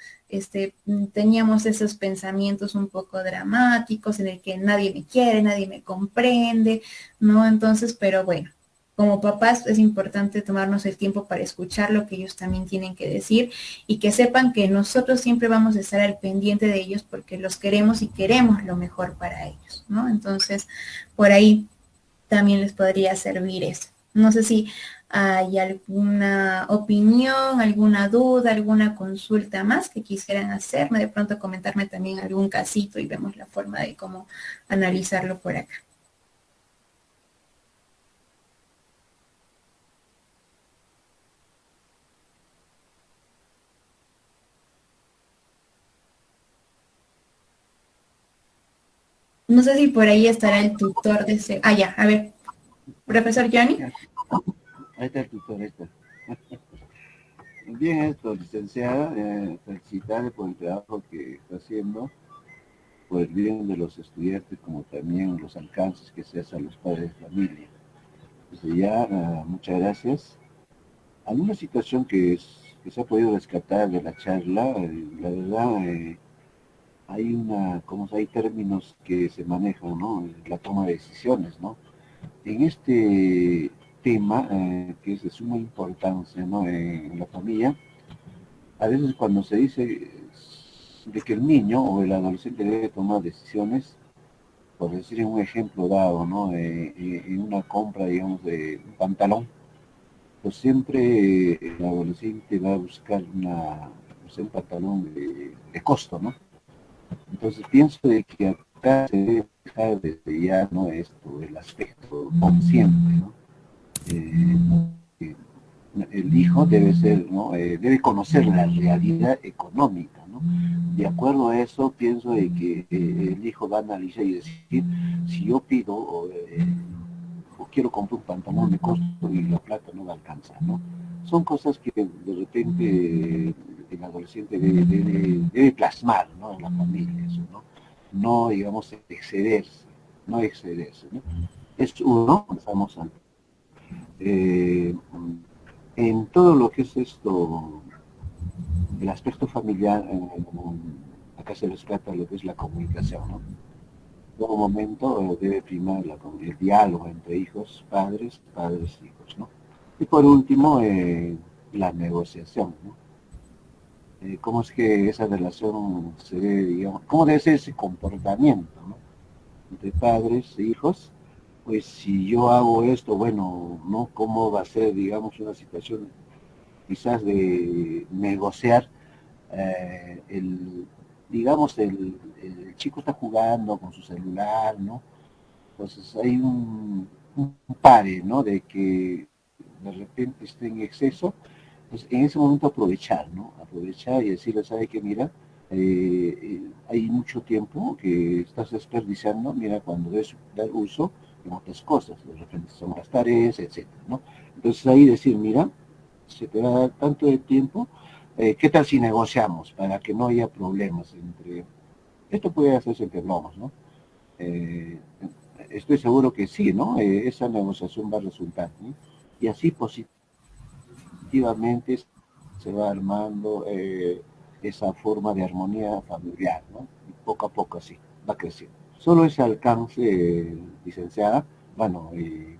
teníamos esos pensamientos un poco dramáticos en el que nadie me quiere, nadie me comprende, ¿no? Entonces, pero bueno, como papás es importante tomarnos el tiempo para escuchar lo que ellos también tienen que decir y que sepan que nosotros siempre vamos a estar al pendiente de ellos porque los queremos y queremos lo mejor para ellos, ¿no? Entonces, por ahí también les podría servir eso. No sé si hay alguna opinión, alguna duda, alguna consulta más que quisieran hacerme, de pronto comentarme también algún casito y vemos la forma de cómo analizarlo por acá. No sé si por ahí estará el tutor de ese... Ah, ya, a ver. Profesor Johnny. Ahí está el tutor, ahí está. Bien esto, licenciada, felicitarle por el trabajo que está haciendo, por el bien de los estudiantes, como también los alcances que se hacen a los padres de familia. Desde ya, muchas gracias. Alguna situación que se ha podido rescatar de la charla, la verdad, hay términos que se manejan, ¿no? En la toma de decisiones, ¿no? En este tema, que es de suma importancia, ¿no? En la familia, a veces cuando se dice de que el niño o el adolescente debe tomar decisiones, por decir en un ejemplo dado, ¿no? En una compra, digamos, de un pantalón, pues siempre el adolescente va a buscar un pantalón de costo, ¿no? Entonces pienso de que acá se debe dejar desde ya, ¿no? Esto, el aspecto consciente, ¿no? El hijo debe ser, ¿no? Debe conocer la realidad económica, ¿no? De acuerdo a eso, pienso de que el hijo va a analizar y decir, si yo pido o quiero comprar un pantalón de costo y la plata no va a alcanzar, ¿no? Son cosas que de repente el adolescente debe plasmar, ¿no? En la familia, eso, ¿no? No, digamos, excederse, ¿no? Es uno, estamos en todo lo que es esto, el aspecto familiar, acá se rescata lo que es la comunicación, ¿no? En todo momento debe primar el diálogo entre hijos, padres, hijos, ¿no? Y por último, la negociación, ¿no? Cómo es que esa relación se debe, digamos, cómo debe ser ese comportamiento, ¿no? Entre padres e hijos, pues si yo hago esto, bueno, ¿no? ¿Cómo va a ser, digamos, una situación quizás de negociar digamos, el chico está jugando con su celular, ¿no? Entonces hay un pare, ¿no? De que de repente esté en exceso, pues en ese momento aprovechar, ¿no? Aprovechar y decirle, ¿sabe qué? Mira, hay mucho tiempo que estás desperdiciando, mira, cuando debes dar uso en otras cosas, de repente son las tareas, etcétera, ¿no? Entonces ahí decir, mira, se te va a dar tanto de tiempo, ¿qué tal si negociamos para que no haya problemas entre... Esto puede hacerse entre bromas, ¿no? Eh, Estoy seguro que sí, ¿no? Esa negociación va a resultar, ¿no? Y así positivamente se va armando esa forma de armonía familiar, ¿no? Y poco a poco así, va creciendo. Solo ese alcance, licenciada, bueno,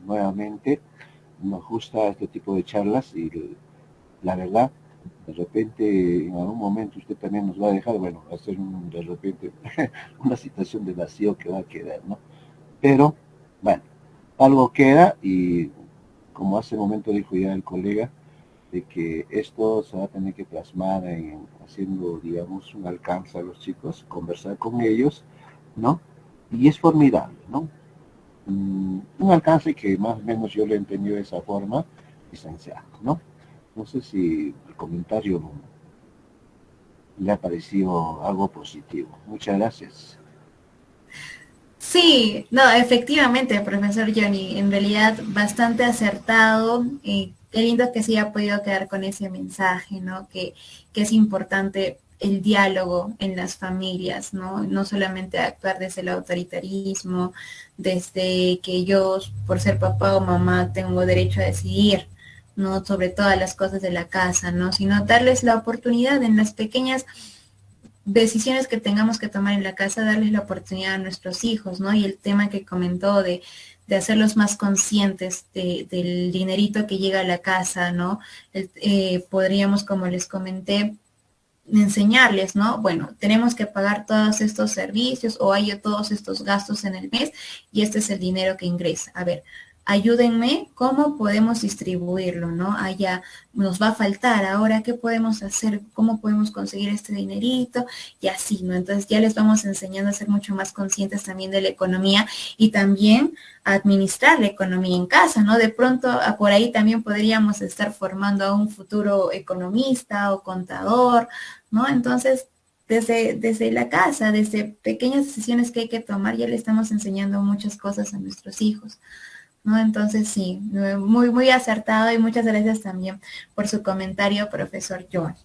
nuevamente nos gusta este tipo de charlas y la verdad, de repente en algún momento usted también nos va a dejar, bueno, va a ser de repente una situación de vacío que va a quedar, ¿no? Pero, bueno, algo queda y como hace un momento dijo ya el colega, de que esto se va a tener que plasmar en haciendo, digamos, un alcance a los chicos, conversar con ellos, ¿no? Y es formidable, ¿no? Un alcance que más o menos yo lo he entendido de esa forma, licenciado, ¿no? No sé si el comentario le ha parecido algo positivo. Muchas gracias. Sí, no, efectivamente, profesor Johnny, en realidad bastante acertado. Qué lindo que se haya podido quedar con ese mensaje, ¿no? Que es importante el diálogo en las familias, ¿no? No solamente actuar desde el autoritarismo, desde que yo, por ser papá o mamá, tengo derecho a decidir, ¿no? Sobre todas las cosas de la casa, ¿no? Sino darles la oportunidad en las pequeñas decisiones que tengamos que tomar en la casa, darles la oportunidad a nuestros hijos, ¿no? Y el tema que comentó de hacerlos más conscientes del dinerito que llega a la casa, ¿no? Podríamos, como les comenté, enseñarles, ¿no? Bueno, tenemos que pagar todos estos servicios o hay todos estos gastos en el mes y este es el dinero que ingresa. A ver, ayúdenme, ¿cómo podemos distribuirlo, no? Allá nos va a faltar, ahora, ¿qué podemos hacer? ¿Cómo podemos conseguir este dinerito? Y así, ¿no? Entonces ya les vamos enseñando a ser mucho más conscientes también de la economía y también a administrar la economía en casa, ¿no? De pronto por ahí también podríamos estar formando a un futuro economista o contador, ¿no? Entonces, desde la casa, desde pequeñas decisiones que hay que tomar, ya le estamos enseñando muchas cosas a nuestros hijos, ¿no? Entonces, sí, muy, muy acertado y muchas gracias también por su comentario, profesor Joan.